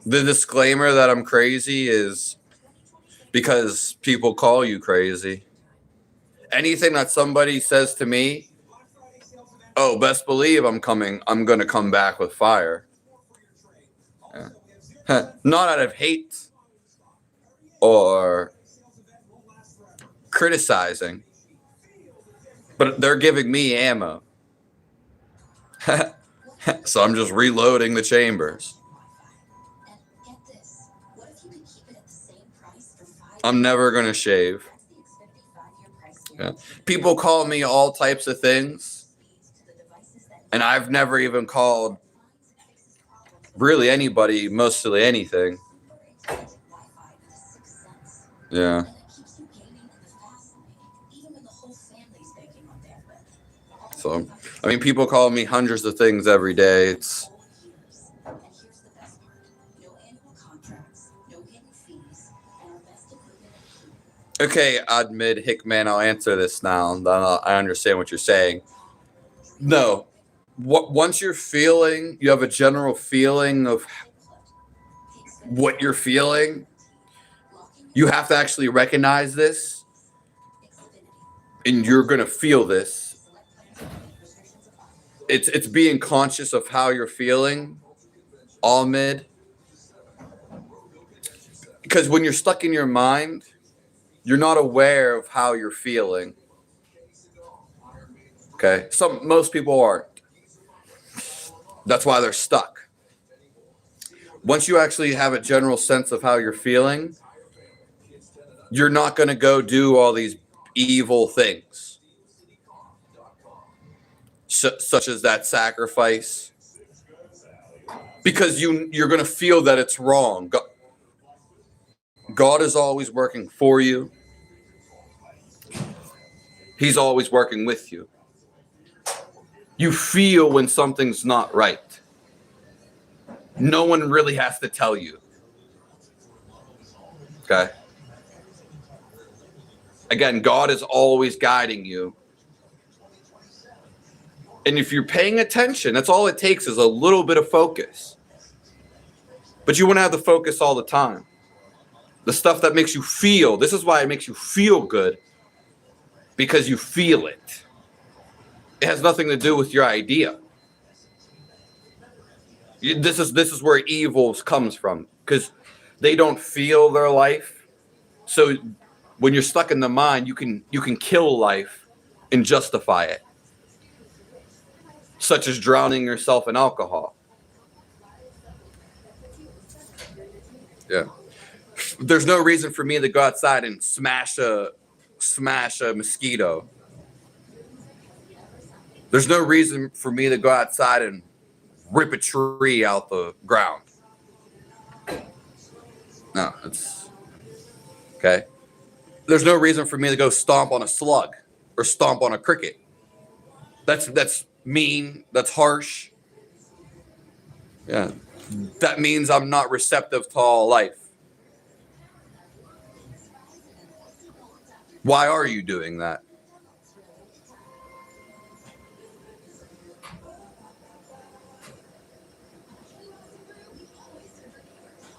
The disclaimer that I'm crazy is because people call you crazy. Anything that somebody says to me, oh, best believe I'm going to come back with fire. Yeah. Not out of hate or criticizing, but they're giving me ammo. So I'm just reloading the chambers. I'm never going to shave. Yeah. People call me all types of things, and I've never even called really anybody mostly anything. Yeah. So, I mean, people call me hundreds of things every day. It's okay, Admid Hickman, I'll answer this now. I understand what you're saying. No. Once you're feeling, you have a general feeling of what you're feeling, you have to actually recognize this, and you're going to feel this. It's being conscious of how you're feeling, Ahmed. Because when you're stuck in your mind, you're not aware of how you're feeling. Okay? Most people aren't. That's why they're stuck. Once you actually have a general sense of how you're feeling, you're not going to go do all these evil things, such as that sacrifice, because you're going to feel that it's wrong. God is always working for you. He's always working with you. You feel when something's not right. No one really has to tell you. Okay? Again, God is always guiding you. And if you're paying attention, that's all it takes is a little bit of focus. But you want to have the focus all the time. The stuff that makes you feel. This is why it makes you feel good. Because you feel it. It has nothing to do with your idea. This is where evil comes from. Because they don't feel their life. So when you're stuck in the mind, you can kill life and justify it. Such as drowning yourself in alcohol. Yeah. There's no reason for me to go outside and smash a mosquito. There's no reason for me to go outside and rip a tree out the ground. No, it's okay. There's no reason for me to go stomp on a slug or stomp on a cricket. That's mean. That's harsh. Yeah. That means I'm not receptive to all life. Why are you doing that?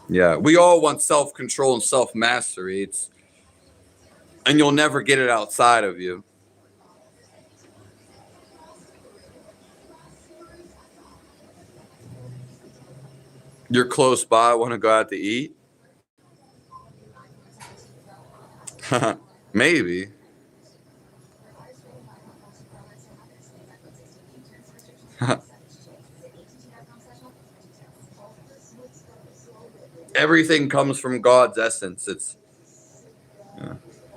Yeah, we all want self-control and self-mastery. And you'll never get it outside of you. You're close by, want to go out to eat? Maybe. Everything comes from God's essence.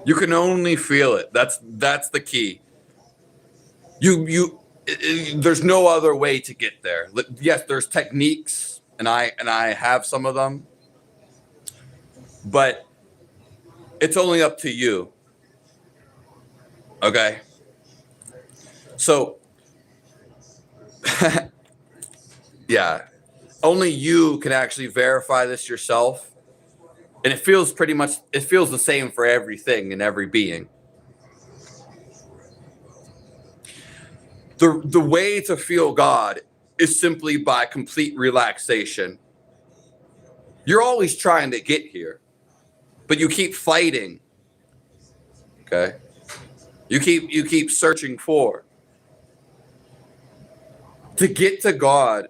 You can only feel it. That's the key. There's no other way to get there. Yes, there's techniques, and I have some of them, but it's only up to you. Okay? So yeah, only you can actually verify this yourself. And it feels the same for everything and every being. The way to feel God is simply by complete relaxation. You're always trying to get here, but you keep fighting. Okay? You keep searching for. To get to God,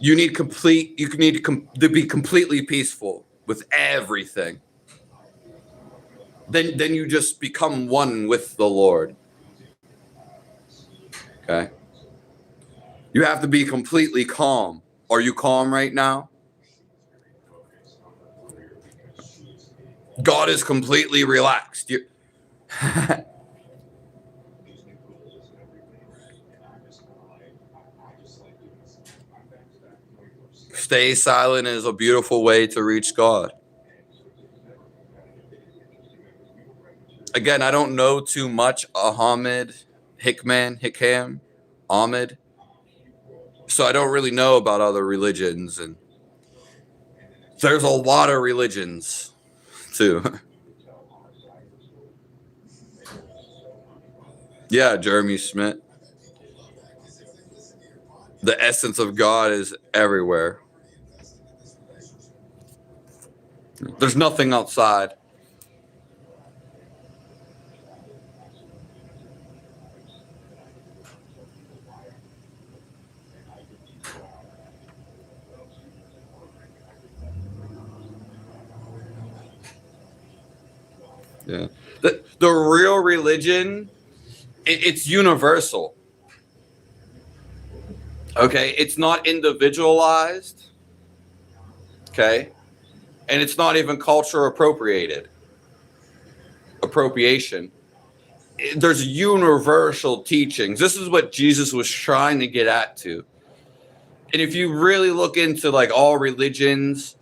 you need to be completely peaceful with everything. Then you just become one with the Lord. Okay? You have to be completely calm. Are you calm right now? God is completely relaxed. Stay silent is a beautiful way to reach God. Again, I don't know too much Ahmed, Ahmed. So I don't really know about other religions, and there's a lot of religions too. Yeah, Jeremy Smith. The essence of God is everywhere. There's nothing outside. Yeah. The real religion, it's universal. Okay? It's not individualized. Okay? And it's not even culture appropriation. There's universal teachings. This is what Jesus was trying to get at to. And if you really look into like all religions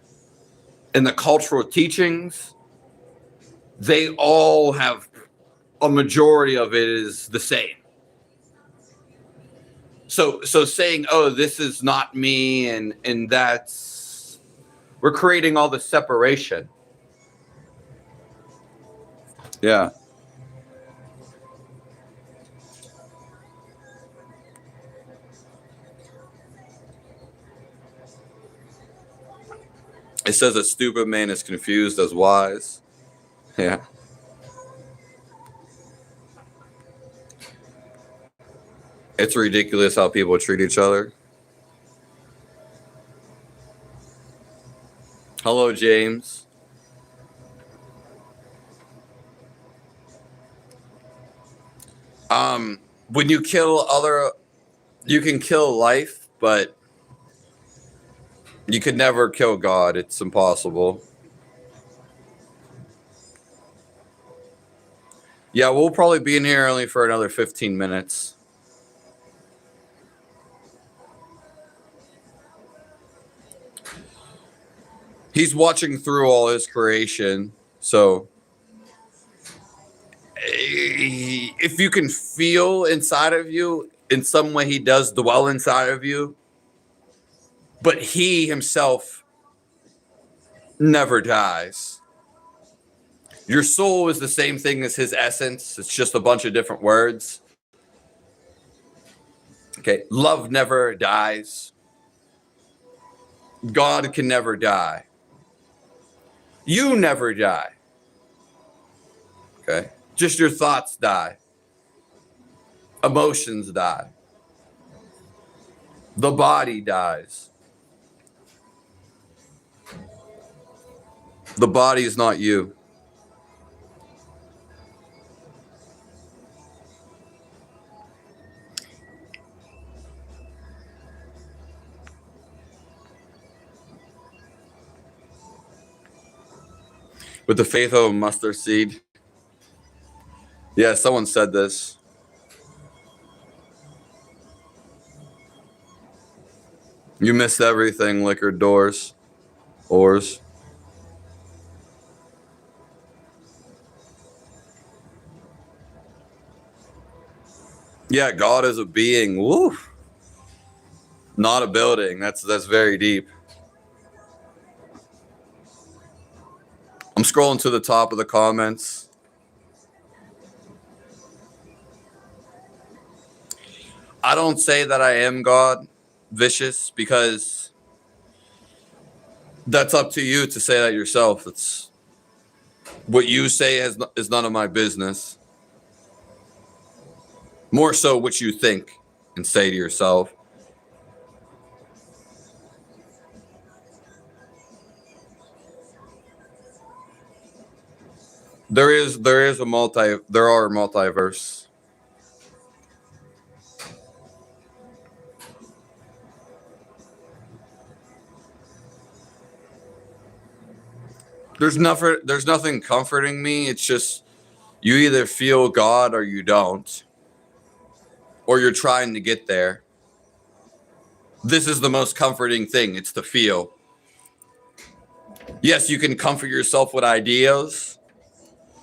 and the cultural teachings, they all have a majority of it is the same. So saying, oh, this is not me, and we're creating all the separation. Yeah. It says a stupid man is confused as wise. Yeah. It's ridiculous how people treat each other. Hello, James. When you you can kill life, but you could never kill God. It's impossible. Yeah, we'll probably be in here only for another 15 minutes. He's watching through all his creation. So if you can feel inside of you, in some way he does dwell inside of you, but he himself never dies. Your soul is the same thing as his essence. It's just a bunch of different words. Okay, love never dies. God can never die. You never die. Okay, just your thoughts die. Emotions die. The body dies. The body is not you. With the faith of a mustard seed. Yeah, someone said this. You missed everything, liquor doors, oars. Yeah, God is a being. Woo. Not a building. That's very deep. I'm scrolling to the top of the comments. I don't say that I am God, vicious, because that's up to you to say that yourself. It's what you say is none of my business. More so what you think and say to yourself. There are multiverse. There's nothing comforting me. It's just you either feel God or you don't. Or you're trying to get there. This is the most comforting thing. It's the feel. Yes, you can comfort yourself with ideas,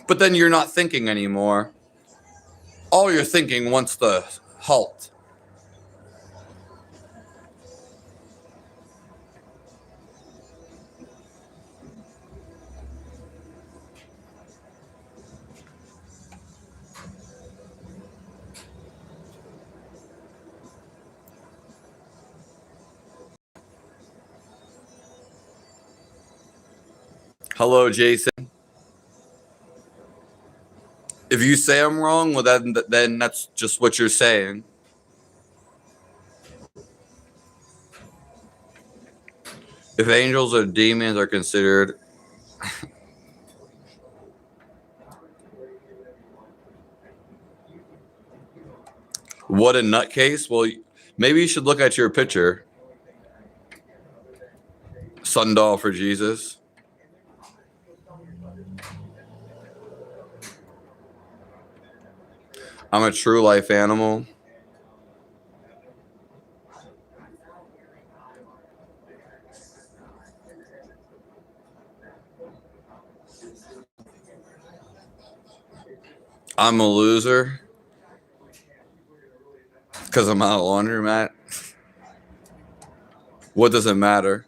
but then you're not thinking anymore. All you're thinking wants to halt. Hello, Jason. If you say I'm wrong, well, then that's just what you're saying. If angels or demons are considered what a nutcase, well, maybe you should look at your picture. Sundoll for Jesus. I'm a true life animal. I'm a loser because I'm at a laundromat. What does it matter?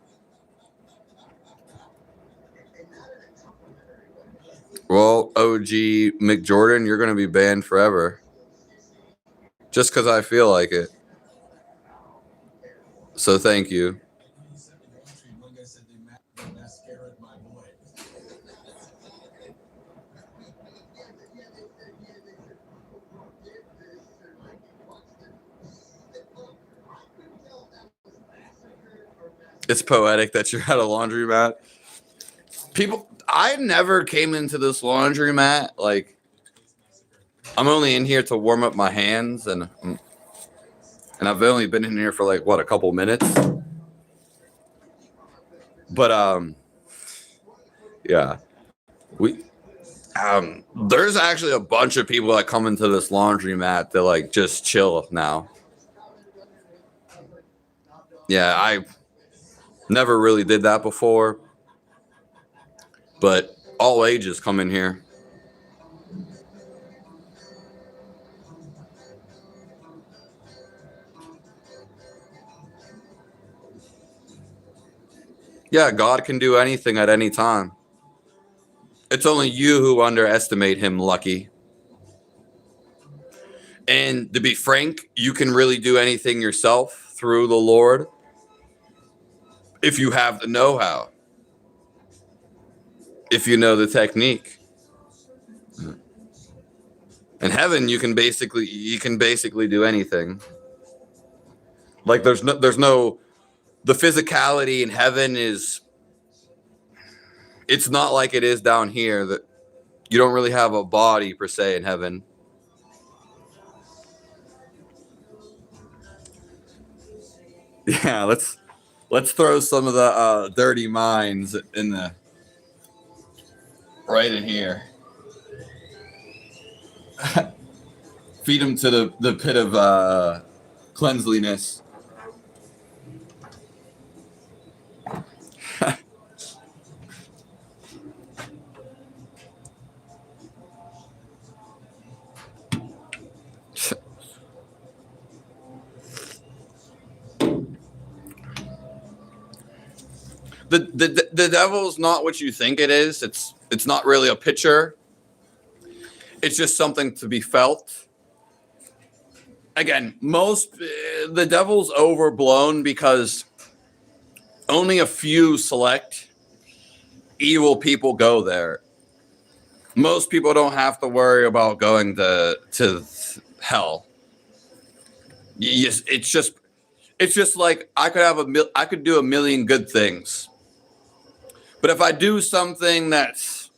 Well, OG McJordan, you're going to be banned forever. Just because I feel like it. So thank you. It's poetic that you're at a laundromat. I never came into this laundromat. Like, I'm only in here to warm up my hands, and I've only been in here for like, what, a couple minutes? But, yeah. There's actually a bunch of people that come into this laundromat to like just chill now. Yeah, I never really did that before, but all ages come in here. Yeah, God can do anything at any time. It's only you who underestimate him, Lucky. And to be frank, you can really do anything yourself through the Lord if you have the know-how, if you know the technique. In heaven, you can basically do anything. Like there's no the physicality in heaven is, it's not like it is down here, that you don't really have a body per se in heaven. Yeah, let's throw some of the dirty minds in the right in here. Feed them to the pit of cleanliness. The devil's not what you think it is. It's not really a picture. It's just something to be felt. Again, the devil's overblown because only a few select evil people go there. Most people don't have to worry about going to hell. It's just like I could do a million good things. But if I do something that's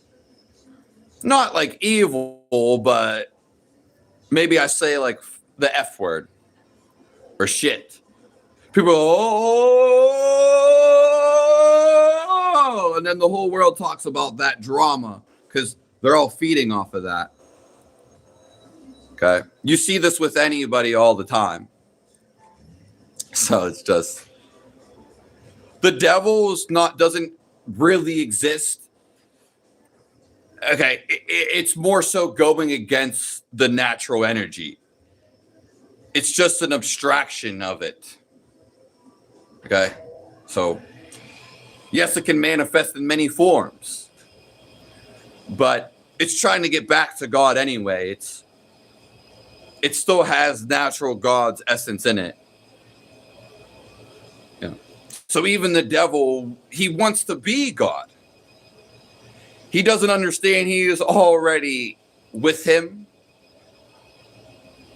not like evil, but maybe I say like the F word or shit, people go, oh, and then the whole world talks about that drama because they're all feeding off of that. Okay. You see this with anybody all the time. So it's just, the devil's doesn't really exist. Okay, it's more so going against the natural energy. It's just an abstraction of it. Okay, so yes, it can manifest in many forms, but it's trying to get back to God anyway. It still has natural God's essence in it. Yeah. So even the devil, he wants to be God. He doesn't understand he is already with him,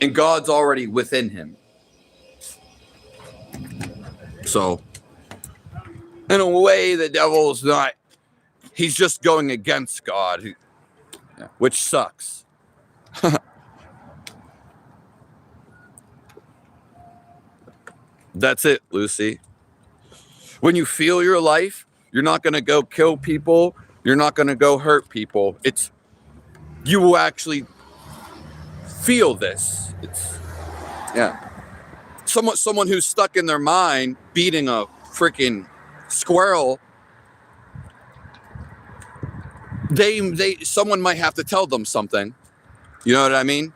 and God's already within him. So, in a way, the devil is not, he's just going against God, which sucks. That's it, Lucy. When you feel your life, you're not going to go kill people. You're not going to go hurt people. You will actually feel this. Yeah. Someone who's stuck in their mind beating a freaking squirrel, someone might have to tell them something. You know what I mean?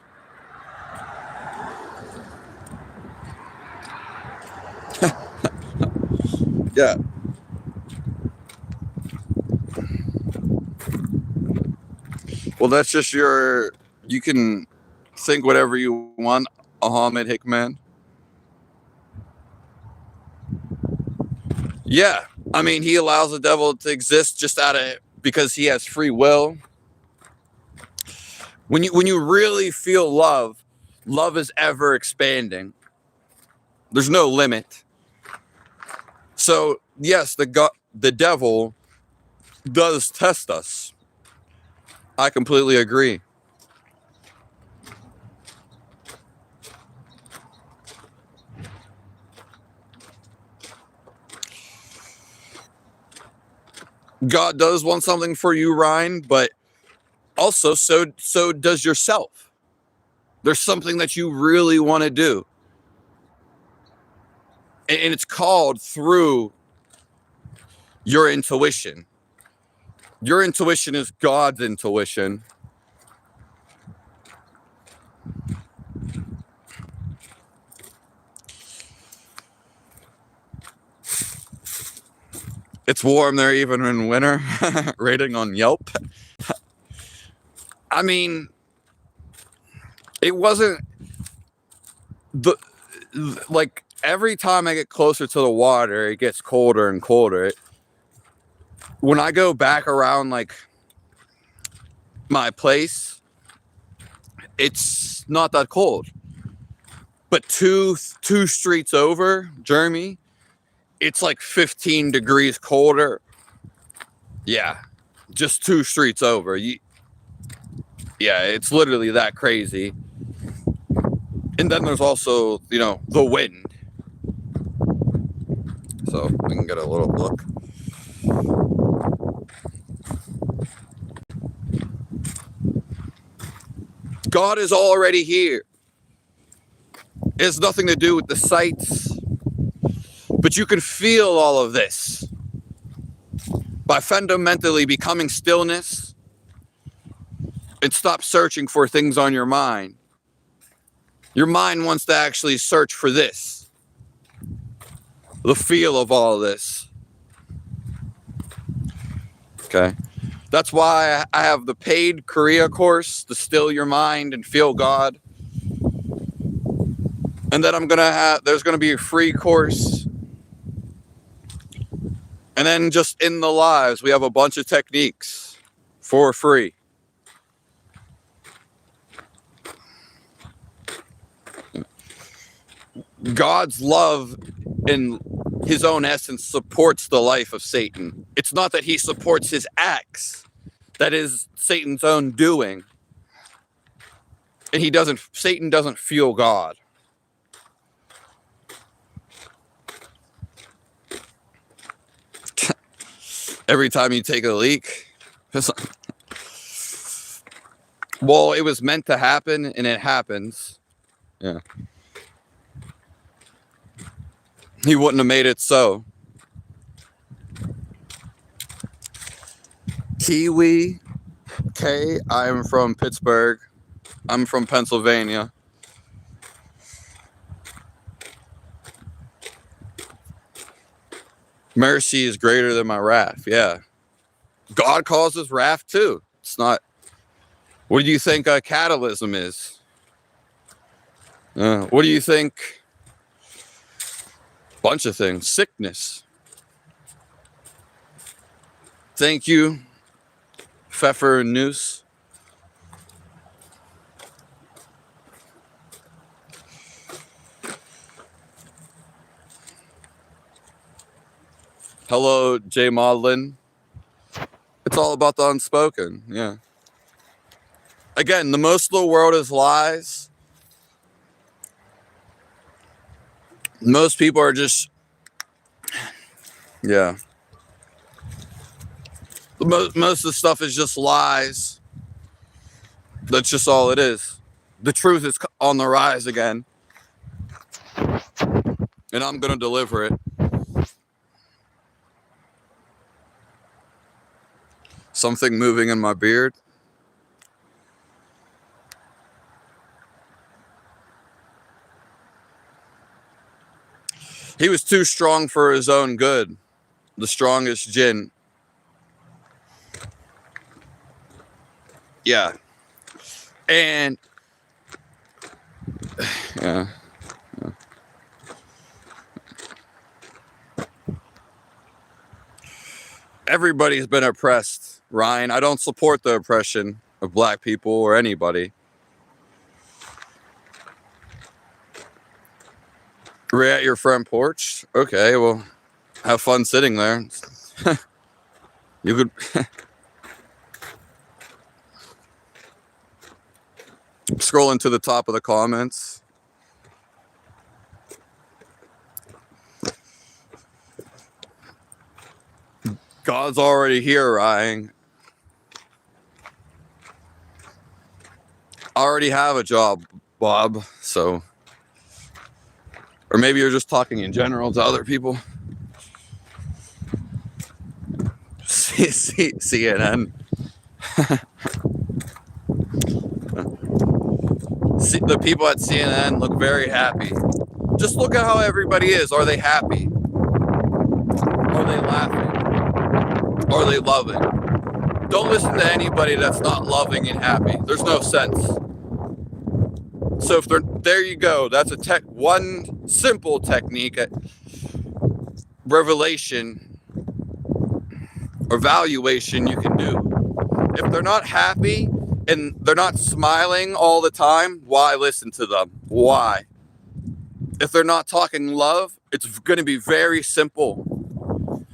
Yeah. Well, that's just you can think whatever you want, Ahmed Hickman. Yeah. I mean, he allows the devil to exist just because he has free will. When you really feel love is ever expanding. There's no limit. So, yes, the devil does test us. I completely agree. God does want something for you, Ryan, but also so does yourself. There's something that you really want to do. And it's called through your intuition. Your intuition is God's intuition. It's warm there even in winter. Rating on Yelp. I mean, it wasn't like every time I get closer to the water, it gets colder and colder. When I go back around like my place, it's not that cold. But two streets over, Jeremy, it's like 15 degrees colder. Yeah, just 2 streets over. Yeah, it's literally that crazy. And then there's also, you know, the wind. So we can get a little look. God is already here. It has nothing to do with the sights, but you can feel all of this by fundamentally becoming stillness and stop searching for things on your mind. Your mind wants to actually search for this, the feel of all this. Okay. That's why I have the paid Kriya course to still your mind and feel God. And then there's gonna be a free course. And then just in the lives, we have a bunch of techniques for free. God's love in his own essence supports the life of Satan. It's not that he supports his acts. That is Satan's own doing. And Satan doesn't feel God. Every time you take a leak, well, it was meant to happen and it happens. Yeah. He wouldn't have made it so. Kiwi K, I'm from Pittsburgh. I'm from Pennsylvania. Mercy is greater than my wrath. Yeah. God causes wrath too. It's not. What do you think a catalysm is? What do you think? Bunch of things. Sickness. Thank you, Pfeffer and Noose. Hello, Jay Maudlin. It's all about the unspoken. Yeah. Again, the most of the world is lies. Most people are just, yeah. Most of the stuff is just lies. That's just all it is. The truth is on the rise again. And I'm going to deliver it. Something moving in my beard. He was too strong for his own good. The strongest jinn. Yeah. And yeah. Everybody's been oppressed, Ryan. I don't support the oppression of black people or anybody. We're at your front porch? Okay, well, have fun sitting there. You could... Scrolling to the top of the comments. God's already here, Ryan. I already have a job, Bob, so... Or maybe you're just talking in general to other people. CNN. The people at CNN look very happy. Just look at how everybody is. Are they happy? Are they laughing? Are they loving? Don't listen to anybody that's not loving and happy. There's no sense. So if they're, there you go. That's one simple technique at revelation or valuation you can do. If they're not happy and they're not smiling all the time, why listen to them? Why? If they're not talking love, it's going to be very simple.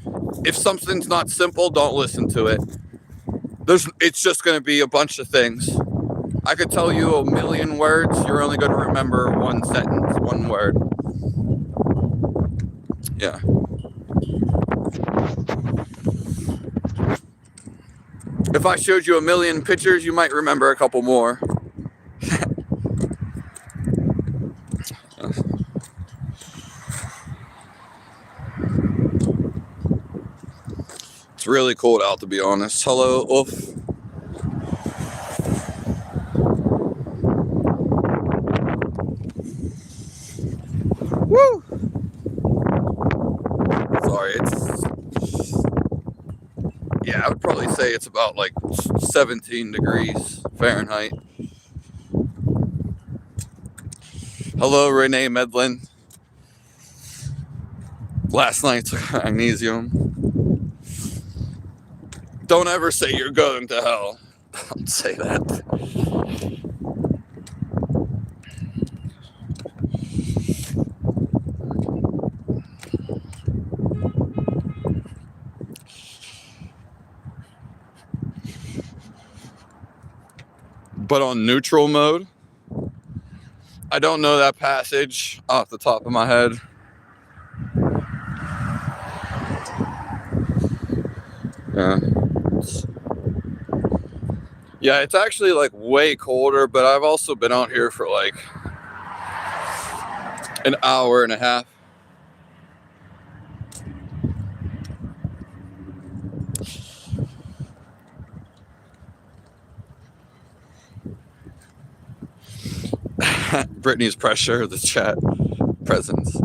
If something's not simple, don't listen to it. It's just going to be a bunch of things. I could tell you a million words, you're only going to remember one sentence, one word. Yeah. If I showed you a million pictures, you might remember a couple more. It's really cold out, to be honest. Hello, Oof. Woo! Sorry, yeah, I would probably say it's about like 17 degrees Fahrenheit. Hello, Renee Medlin. Last night took magnesium. Don't ever say you're going to hell. Don't say that. But on neutral mode, I don't know that passage off the top of my head. Yeah, it's actually like way colder, but I've also been out here for like an hour and a half. Brittany's pressure, the chat presence.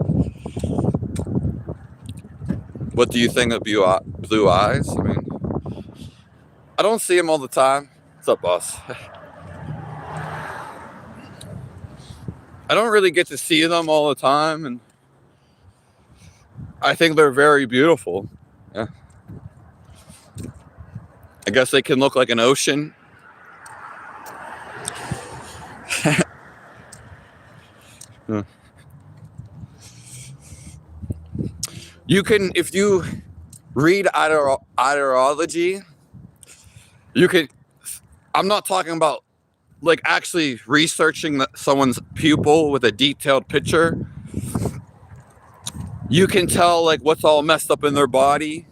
What do you think of blue eyes? I mean, I don't see them all the time. What's up, boss? I don't really get to see them all the time, and I think they're very beautiful. Yeah. I guess they can look like an ocean. Yeah. You can, if you read ideology, you can, I'm not talking about like actually researching someone's pupil with a detailed picture. You can tell like what's all messed up in their body.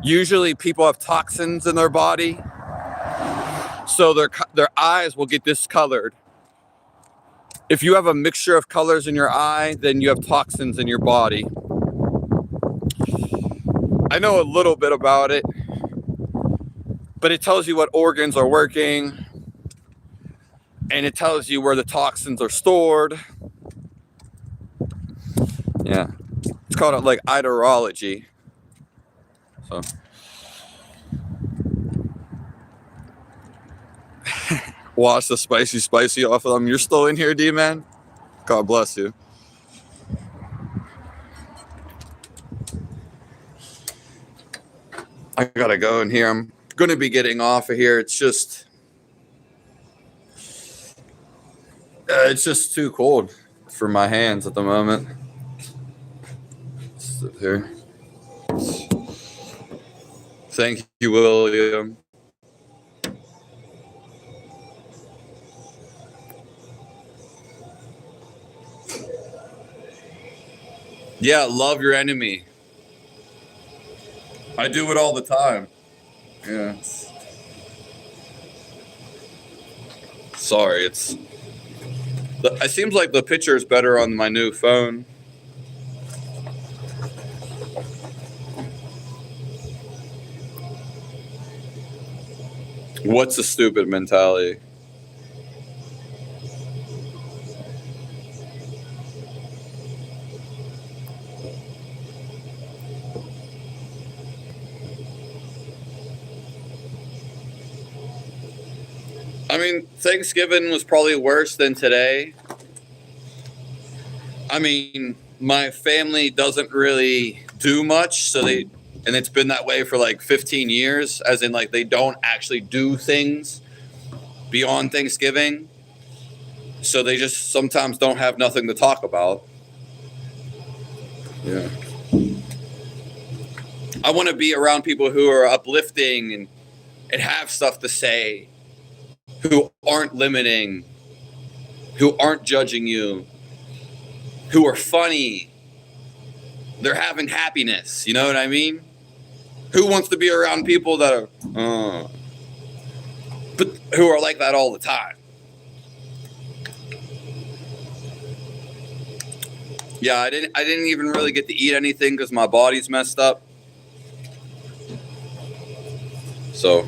Usually people have toxins in their body, so their eyes will get discolored. If you have a mixture of colors in your eye, then you have toxins in your body. I know a little bit about it, but it tells you what organs are working, and it tells you where the toxins are stored. Yeah, it's called like ideology. So wash the spicy off of them. You're still in here, D-man? God bless you. I gotta go in here. I'm gonna be getting off of here. It's just too cold for my hands at the moment. Sit here. Thank you, William. Yeah, love your enemy. I do it all the time. Yeah. Sorry, it seems like the picture is better on my new phone. What's a stupid mentality? I mean, Thanksgiving was probably worse than today. I mean, my family doesn't really do much, and it's been that way for like 15 years, as in like they don't actually do things beyond Thanksgiving. So they just sometimes don't have nothing to talk about. Yeah. I want to be around people who are uplifting and have stuff to say, who aren't limiting, who aren't judging you, who are funny. They're having happiness. You know what I mean? Who wants to be around people that are, but who are like that all the time? Yeah, I didn't even really get to eat anything because my body's messed up. So.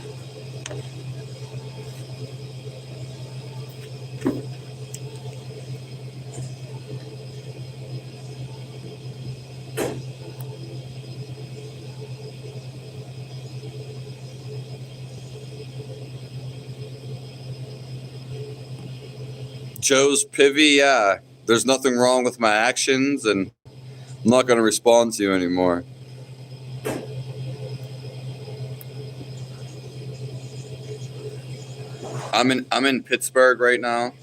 Joe's Pivy, yeah. There's nothing wrong with my actions, and I'm not going to respond to you anymore. I'm in Pittsburgh right now.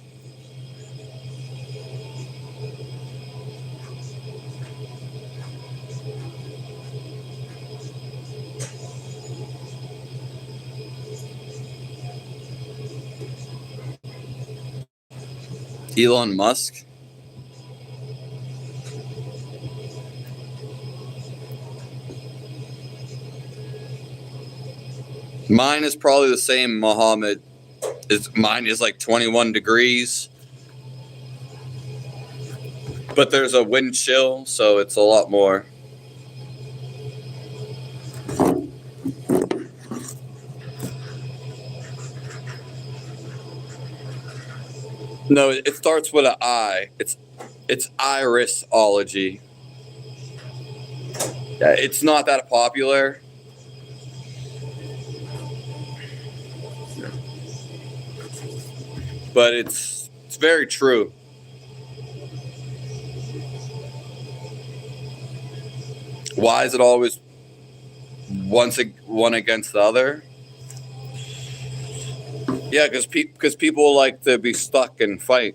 Elon Musk. Mine is probably the same, Muhammad. Mine is like 21 degrees. But there's a wind chill, so it's a lot more. No, it starts with an I. It's irisology. Yeah, it's not that popular. But it's very true. Why is it always one against the other? Yeah, because people like to be stuck and fight.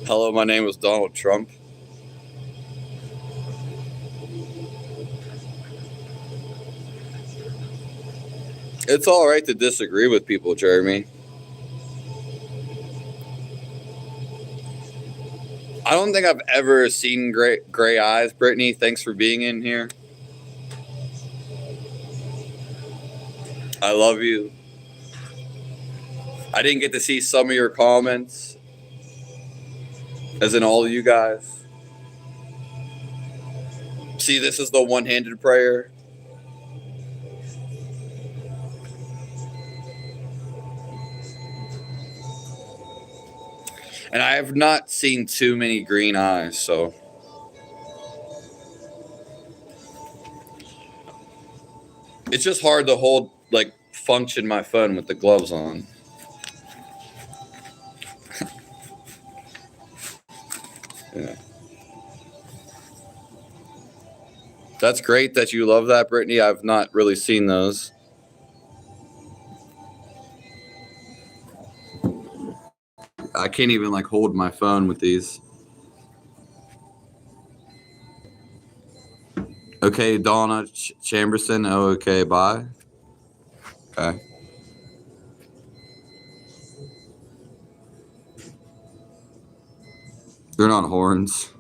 Hello, my name is Donald Trump. It's all right to disagree with people, Jeremy. I don't think I've ever seen gray eyes. Brittany, thanks for being in here. I love you. I didn't get to see some of your comments, as in all of you guys. See, this is the one-handed prayer. And I have not seen too many green eyes, so. It's just hard to function my phone with the gloves on. Yeah. That's great that you love that, Brittany. I've not really seen those. I can't even hold my phone with these. Okay, Donna Chamberson. Oh, okay, bye. Okay. They're not horns.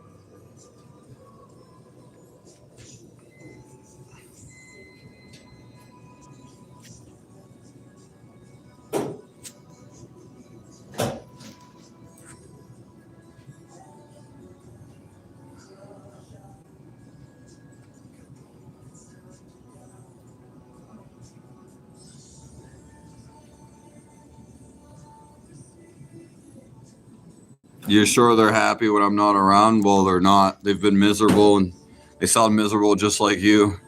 You're sure they're happy when I'm not around? Well, they're not. They've been miserable and They sound miserable just like you.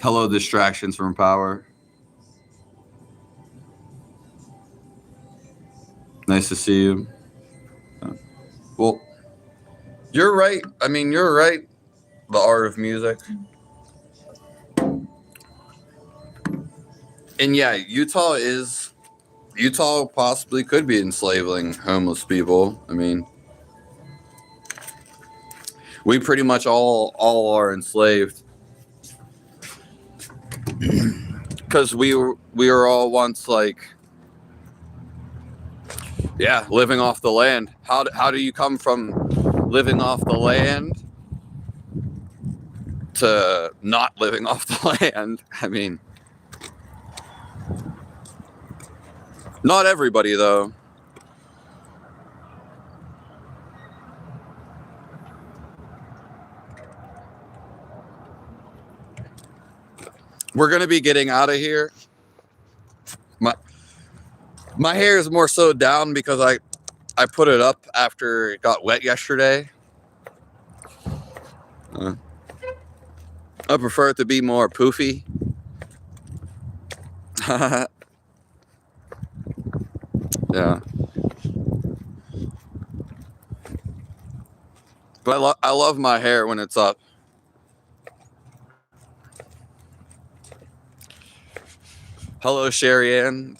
Hello, distractions from power. Nice to see you. Well, you're right. I mean, you're right. The art of music. And yeah, Utah possibly could be enslaving homeless people. I mean, we pretty much all are enslaved because we were all once like, yeah, living off the land. How do you come from living off the land to not living off the land? I mean, not everybody though. We're gonna be getting out of here. My hair is more so down because I put it up after it got wet yesterday. I prefer it to be more poofy. Yeah. But I love my hair when it's up. Hello, Sherry Ann.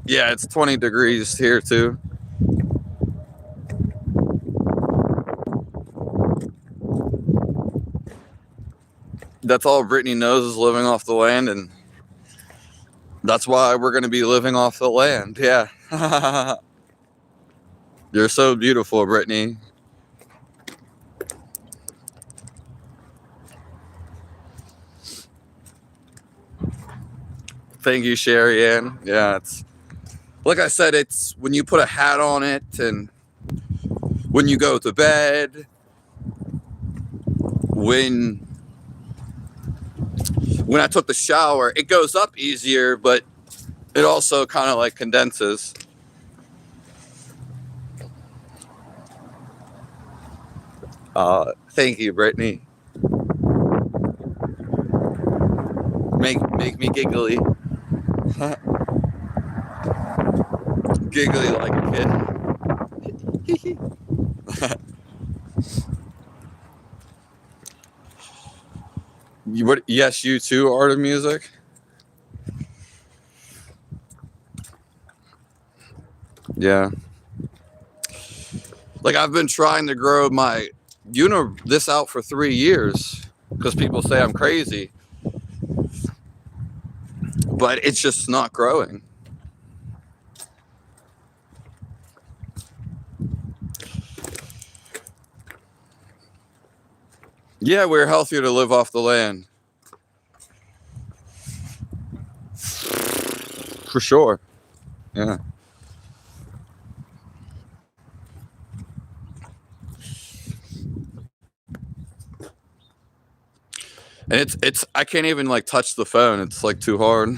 Yeah, it's 20 degrees here too. That's all Brittany knows is living off the land, and that's why we're going to be living off the land. Yeah. You're so beautiful, Brittany. Thank you, Sherry Ann. Yeah, it's like I said, it's when you put a hat on it and when you go to bed, when I took the shower, it goes up easier, but it also kind of like condenses. Thank you, Brittany. Make me giggly. Giggly like a kid. Yes, you too, art of music. Yeah. Like I've been trying to grow this out for 3 years because people say I'm crazy, but it's just not growing. Yeah, we're healthier to live off the land. For sure. Yeah. And it's I can't even like touch the phone. It's like too hard.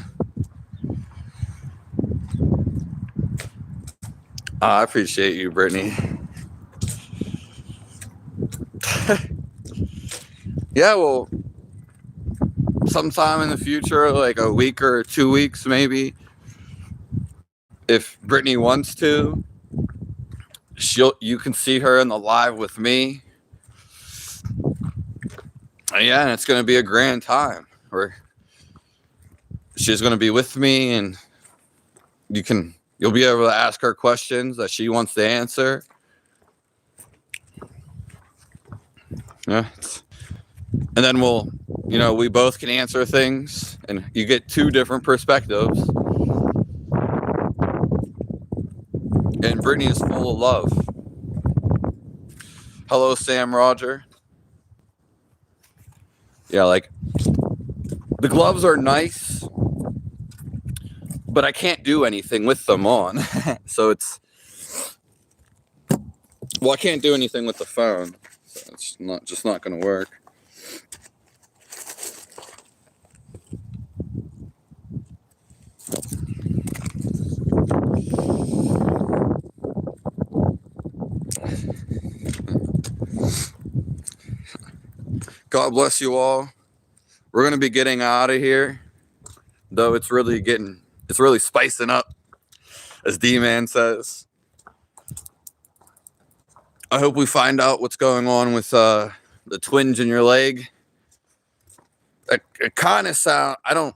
I appreciate you, Brittany. Yeah, well, sometime in the future, like a week or 2 weeks, maybe, if Brittany wants to, you can see her in the live with me. Yeah, and it's going to be a grand time where she's going to be with me, and you'll be able to ask her questions that she wants to answer. Yeah. And then we both can answer things, and you get 2 different perspectives. And Brittany is full of love. Hello, Sam Roger. Yeah, like the gloves are nice, but I can't do anything with them on. So I can't do anything with the phone. So it's not going to work. God bless you all. We're going to be getting out of here, though it's really spicing up, as D-Man says. I hope we find out what's going on with the twinge in your leg. It kind of sound, I don't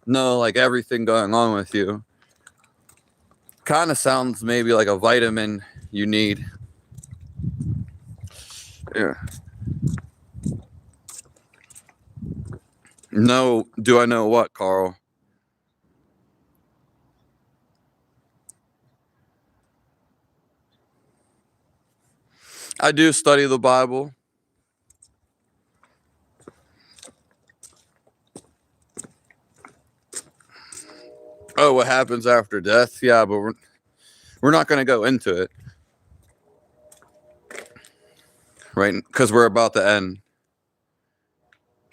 know like everything going on with you. Kind of sounds maybe like a vitamin you need. Yeah. No, do I know what, Carl? I do study the Bible. Oh, what happens after death? Yeah, but we're not going to go into it. Right? Because we're about to end.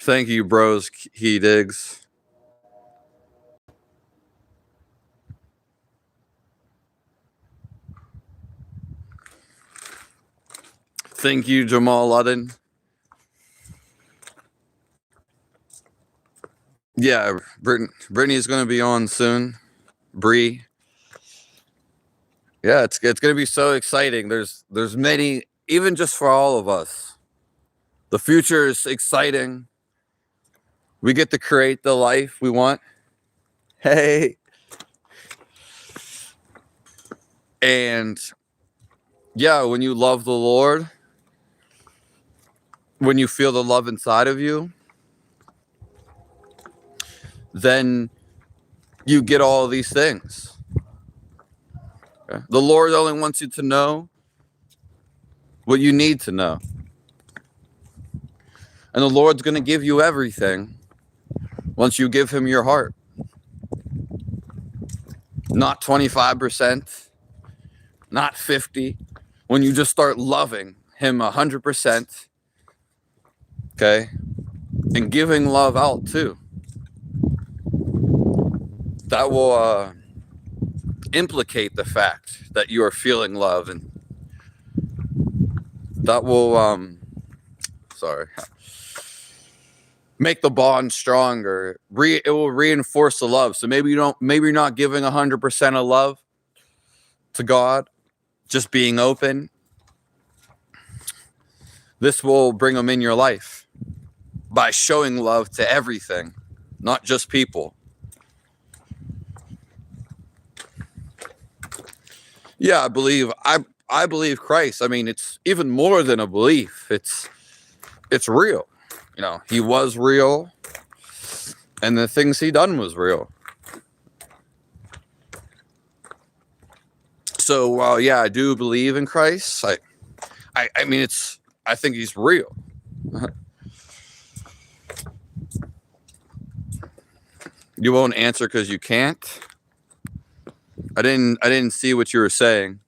Thank you, bros. He digs. Thank you, Jamal Ludden. Yeah, Brittany's going to be on soon. Bree. Yeah, it's going to be so exciting. There's many, even just for all of us. The future is exciting. We get to create the life we want. Hey. And yeah, when you love the Lord, when you feel the love inside of you, then you get all of these things. Okay? The Lord only wants you to know what you need to know. And the Lord's going to give you everything once you give him your heart. Not 25%, not 50%. When you just start loving him 100%, okay, and giving love out too, that will implicate the fact that you are feeling love, and that will make the bond stronger. It will reinforce the love. So maybe you're not giving 100% of love to God, just being open. This will bring them in your life by showing love to everything, not just people. Yeah, I believe Christ. I mean, it's even more than a belief. It's real. You know, he was real, and the things he done was real. So while yeah, I do believe in Christ, I mean I think he's real. You won't answer because you can't. I didn't see what you were saying.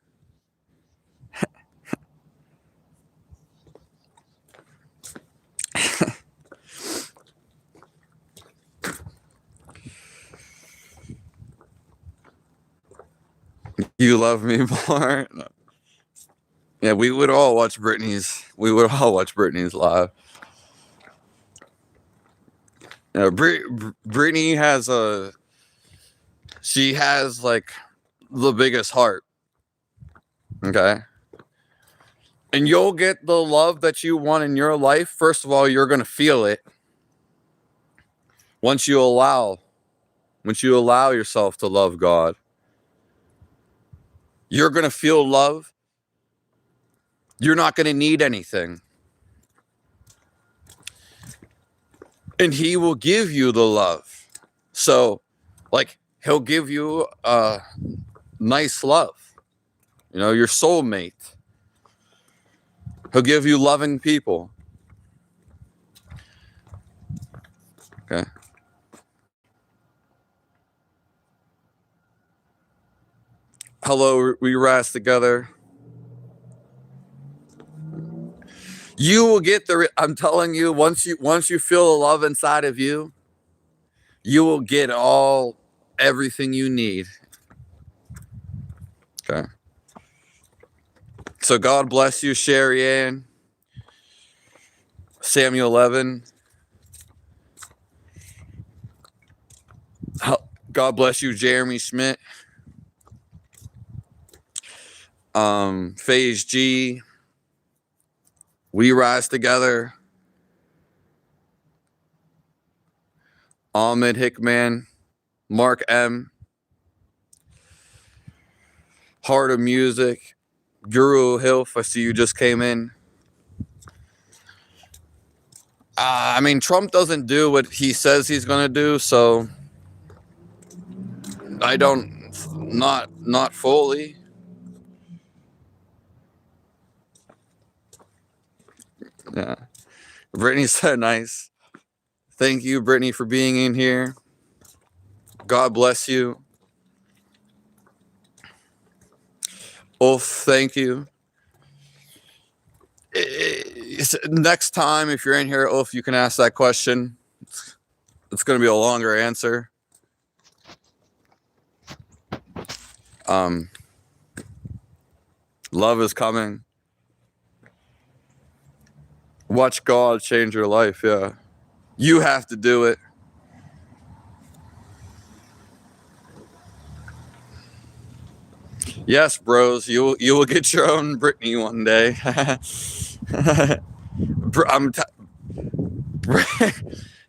You love me more? No. Yeah, we would all watch Britney's live. You know, Britney she has like the biggest heart. Okay. And you'll get the love that you want in your life. First of all, you're going to feel it once you allow yourself to love God. You're going to feel love. You're not going to need anything. And he will give you the love. So, like, he'll give you nice love. You know, your soulmate. He'll give you loving people. Okay. Hello, we rise together. You will get I'm telling you, once you feel the love inside of you, you will get everything you need. Okay. So God bless you, Sherry Ann. Samuel 11. God bless you, Jeremy Schmidt. Phase G. We Rise Together. Ahmed Hickman. Mark M. Heart of Music. Guru Hilf. I see you just came in. I mean, Trump doesn't do what he says he's going to do, so I don't, not fully. Yeah. Brittany's so nice. Thank you, Brittany, for being in here. God bless you. Ulf, thank you. Next time, if you're in here, Ulf, you can ask that question. It's going to be a longer answer. Love is coming. Watch God change your life. Yeah. You have to do it. Yes, bros. You will get your own Britney one day.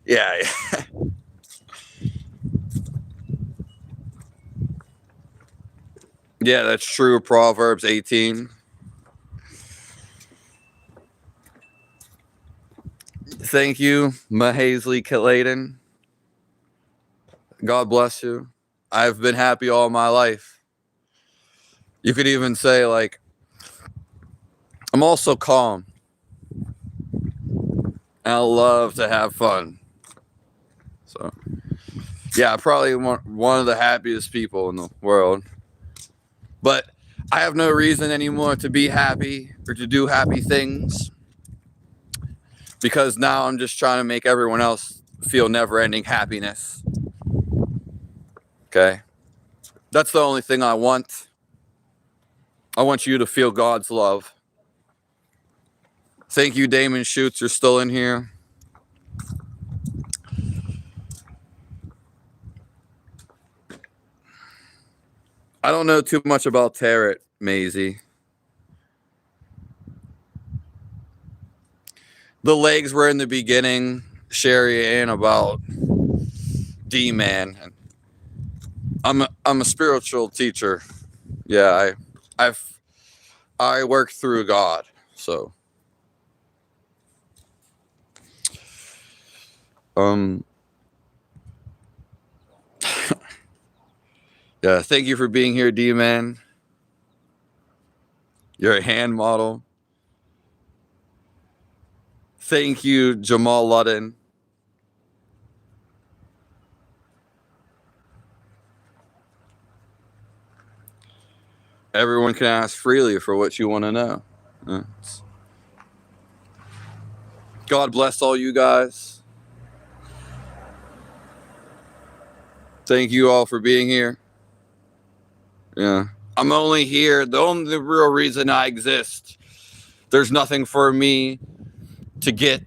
Yeah. Yeah, that's true. Proverbs 18. Thank you, Mahaisley Kiladen. God bless you. I've been happy all my life. You could even say, like, I'm also calm. And I love to have fun. So, yeah, probably one of the happiest people in the world. But I have no reason anymore to be happy or to do happy things, because now I'm just trying to make everyone else feel never-ending happiness. Okay? That's the only thing I want. I want you to feel God's love. Thank you, Damon Schutz. You're still in here. I don't know too much about tarot, Maisie. The legs were in the beginning, Sherry Ann, about D-Man. I'm a spiritual teacher. Yeah, I work through God. So yeah, thank you for being here, D-Man. You're a hand model. Thank you, Jamal Ludden. Everyone can ask freely for what you want to know. God bless all you guys. Thank you all for being here. Yeah. I'm only here. The only real reason I exist. There's nothing for me to get.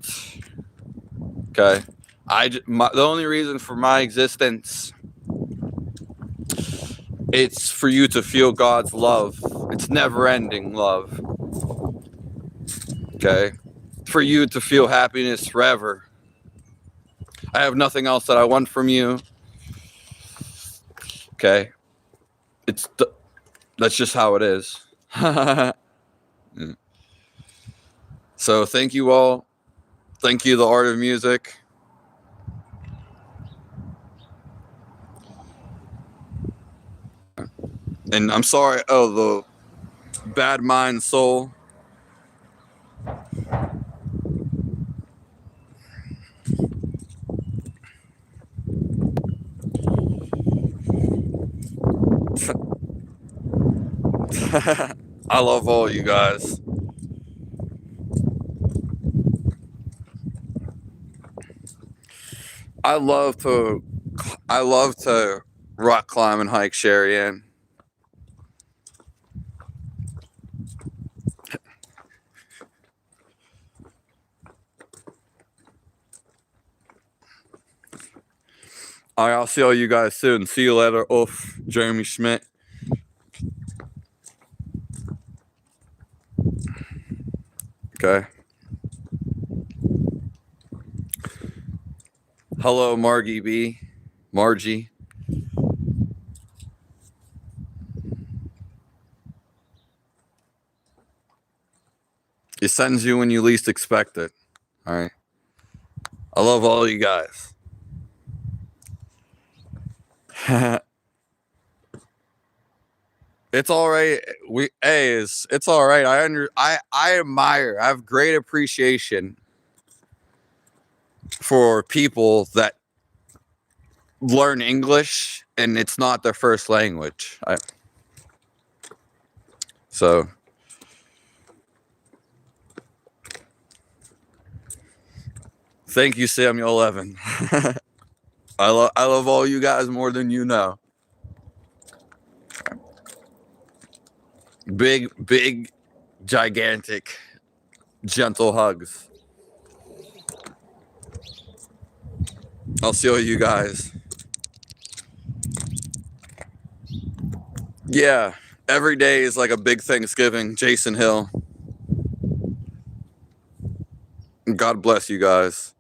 Okay. The only reason for my existence, it's for you to feel God's love. It's never-ending love. Okay. For you to feel happiness forever. I have nothing else that I want from you. Okay. That's just how it is. Yeah. So thank you all. Thank you, The Art of Music. And I'm sorry. Oh, the Bad Mind Soul. I love all you guys. I love to rock climb and hike, Sherry Ann. All right, I'll see all you guys soon. See you later. Oof, Jeremy Schmidt. Okay. Hello, Margie B. Margie. It sends you when you least expect it. All right. I love all you guys. It's all right. It's all right. I admire. I have great appreciation for people that learn English and it's not their first language. So thank you, Samuel Levin. I love all you guys more than you know. Big, gigantic, gentle hugs. I'll see all you guys. Yeah, every day is like a big Thanksgiving. Jason Hill. God bless you guys.